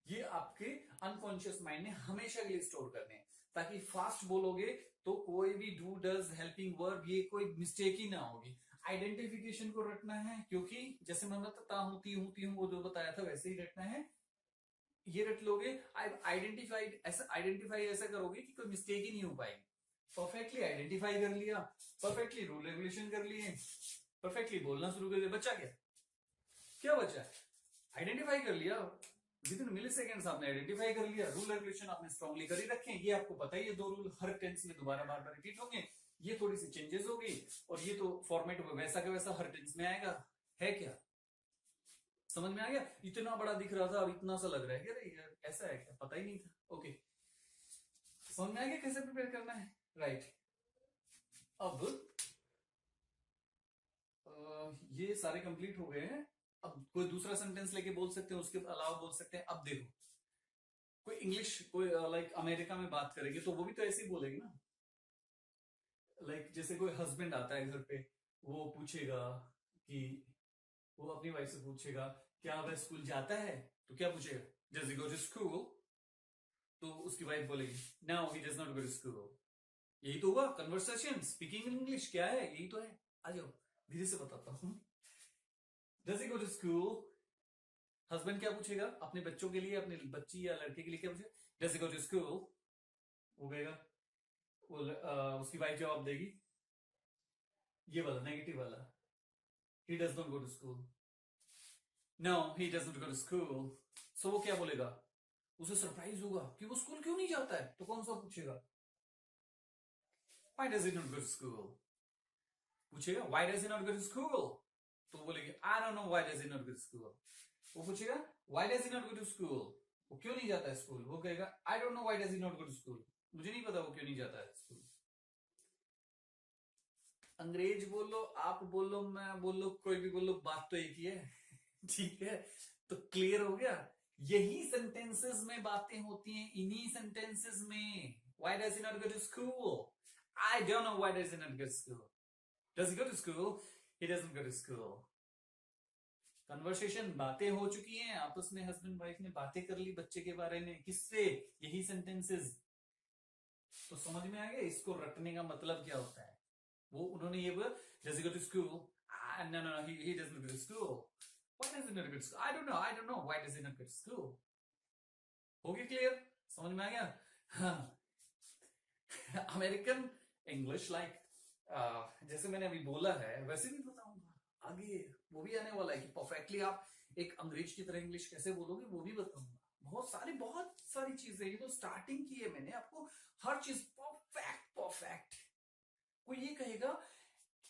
ये आपके अनकॉन्शियस माइंड ने हमेशा के लिए स्टोर करने हैं, ताकि फास्ट बोलोगे तो कोई भी डू डज हेल्पिंग वर्ब ये कोई मिस्टेक ही ना होगी। आइडेंटिफिकेशन को रटना है, क्योंकि जैसे मैं बताता हूं ती हूं वो जो बताया था वैसे ही रटना है। ये रट लोगे, आइडेंटिफाई ऐसा करोगे कि कोई मिस्टेक ही नहीं हो पाएगी। परफेक्टली आइडेंटिफाई कर लिया, परफेक्टली रूल रेगुलेशन कर लिए, परफेक्टली बोलना शुरू कर दिया, बच्चा क्या बचा? आइडेंटिफाई कर लिया, विद इन मिली सेकेंड्स आपने आइडेंटिफाई कर लिया, रूल रेगुलेशन आपने स्ट्रांगली कर ही रखे हैं। ये आपको पता ही है, 2 रूल हर टेंस में दोबारा बार बार रिपीट होंगे। ये थोड़ी सी चेंजेस हो गई और ये तो फॉर्मेट वैसा का वैसा हर टेंस में आएगा। है क्या? समझ में आ गया? इतना बड़ा दिख रहा था, अब इतना सा लग रहा है क्या ऐसा है क्या? पता ही नहीं था। ओके, समझ में आ गया कैसे प्रिपेयर करना है, राइट। अब ये सारे कंप्लीट हो गए हैं। अब कोई दूसरा सेंटेंस लेके बोल सकते हैं, उसके अलावा बोल सकते हैं। अब देखो, कोई इंग्लिश, कोई लाइक अमेरिका में बात करेगी तो वो भी तो ऐसे ही बोलेगी ना। लाइक जैसे कोई हस्बैंड आता है घर पे, वो पूछेगा कि, वो अपनी वाइफ से पूछेगा क्या वह स्कूल जाता है, तो क्या पूछेगा? Does he go to school? तो उसकी वाइफ बोलेगी no he does not go to school. यही तो हुआ कन्वर्सेशन, स्पीकिंग इन इंग्लिश। क्या है? यही तो है। आ जाओ धीरे से बताता हूं। Does he go to school? Husband क्या पूछेगा अपने बच्चों के लिए, अपने बच्ची या लड़के के लिए क्या पूछेगा? Does he go to school? वो कहेगा, उसकी वाइफ जवाब देगी ये वाला नेगेटिव वाला, he does not go to school. No he does not go to school. So वो क्या बोलेगा? उसे सरप्राइज होगा कि वो स्कूल क्यों नहीं जाता है। तो कौन सा पूछेगा? Why does he not go to school? पूछेगा why does he not go to school? तो बोलेगी I don't know why does he not go to school. वो पूछेगा why does he not go to school? वो क्यों नहीं जाता है स्कूल? वो कहेगा I don't know why does he not go to school. मुझे नहीं पता वो क्यों नहीं जाता है स्कूल। अंग्रेज बोलो, आप बोलो, मैं बोलो, कोई भी बोलो, बात तो एक ही है। ठीक है, तो क्लियर हो गया यही सेंटेंसेस में बातें होती हैं, इन्हीं सेंटेंसेस में। Why does he not go to school? I don't know why does he not go to school. Does he go to school? He doesn't go to school. Conversation, बातें हो चुकी हैं आपस में, हस्बैंड वाइफ ने बातें कर ली बच्चे के बारे में, किससे? यही सेंटेंसेस। तो समझ में आ गया इसको रटने का मतलब क्या होता है। वो उन्होंने ये बोला does he go to school? No, he doesn't go to school. Why does he not go to school? I don't know why does he not go to school. हो गया क्लियर? समझ में आ गया? हाँ। अमेरिकन इंग्लिश लाइक जैसे मैंने अभी बोला है वैसे भी बताऊंगा आगे, वो भी आने वाला है कि परफेक्टली आप एक अंग्रेज की तरह इंग्लिश कैसे बोलोगे वो भी बताऊंगा। बहुत सारी चीजें, ये तो स्टार्टिंग की है मैंने, आपको हर चीज परफेक्ट। कोई ये कहेगा,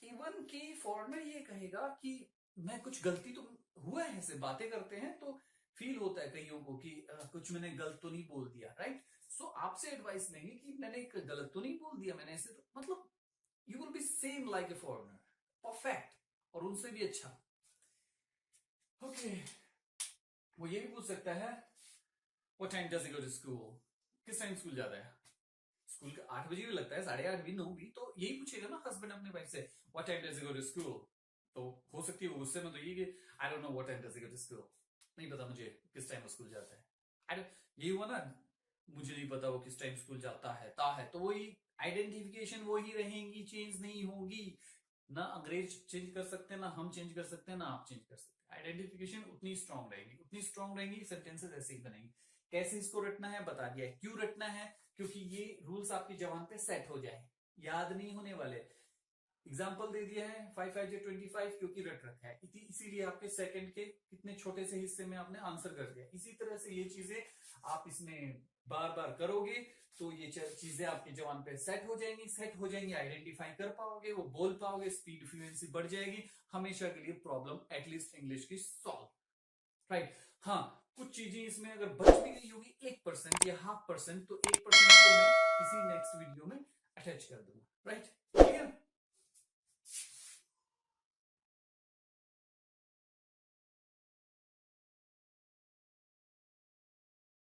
इवन कि फॉरेनर ये कहेगा कि मैं कुछ गलती तो हुआ है, ऐसे बातें करते हैं तो फील होता है कईयों को कि कुछ मैंने गलत तो नहीं बोल दिया, राइट? सो आपसे एडवाइस लेंगे कि मैंने गलत तो नहीं बोल दिया, मैंने ऐसे तो मतलब you will be same like a foreigner, perfect, और उनसे भी अच्छा। ओके, वो ये भी पूछ सकता है what time does he go to school? किस टाइम स्कूल जाता है? स्कूल का 8 बजे भी लगता है, 8:30 भी, 9 भी, तो यही पूछेगा ना हस्बैंड अपने वाइफ से what time does he go to school. तो हो सकती है वो गुस्से में तो ये कि I don't know what time does he go to school, नहीं पता मुझे किस टाइम वो स्कूल जाता है। ये हुआ ना, मुझे नहीं पता वो किस टाइम स्कूल जाता है, तो वही आइडेंटिफिकेशन वही रहेगी, चेंज नहीं होगी। ना अंग्रेज चेंज कर सकते हैं, ना हम चेंज कर सकते हैं, ना आप चेंज कर सकते हैं। आइडेंटिफिकेशन उतनी स्ट्रांग रहेगी, सेंटेंसेस ऐसे ही बनेंगे। कैसे इसको रटना है बता दिया है। क्यों रटना है? क्योंकि ये रूल्स आपकी जबान पे सेट हो जाए, याद नहीं होने वाले। एग्जाम्पल दे दिया है 5 5 25, क्योंकि रट रखा है, इसीलिए आपके सेकंड के कितने छोटे से हिस्से में आपने आंसर कर दिया। इसी तरह से ये चीजें आप इसमें बार बार करोगे तो ये चीजें आपके जबान पे सेट हो जाएंगी, आइडेंटिफाई कर पाओगे, वो बोल पाओगे, स्पीड फ्लुएंसी बढ़ जाएगी, हमेशा के लिए प्रॉब्लम एटलीस्ट इंग्लिश की सॉल्व, राइट? हाँ, कुछ चीजें इसमें अगर बच भी गई होगी 1% या 0.5%, तो 1% को मैं किसी नेक्स्ट वीडियो में अटैच कर दूंगा, राइट?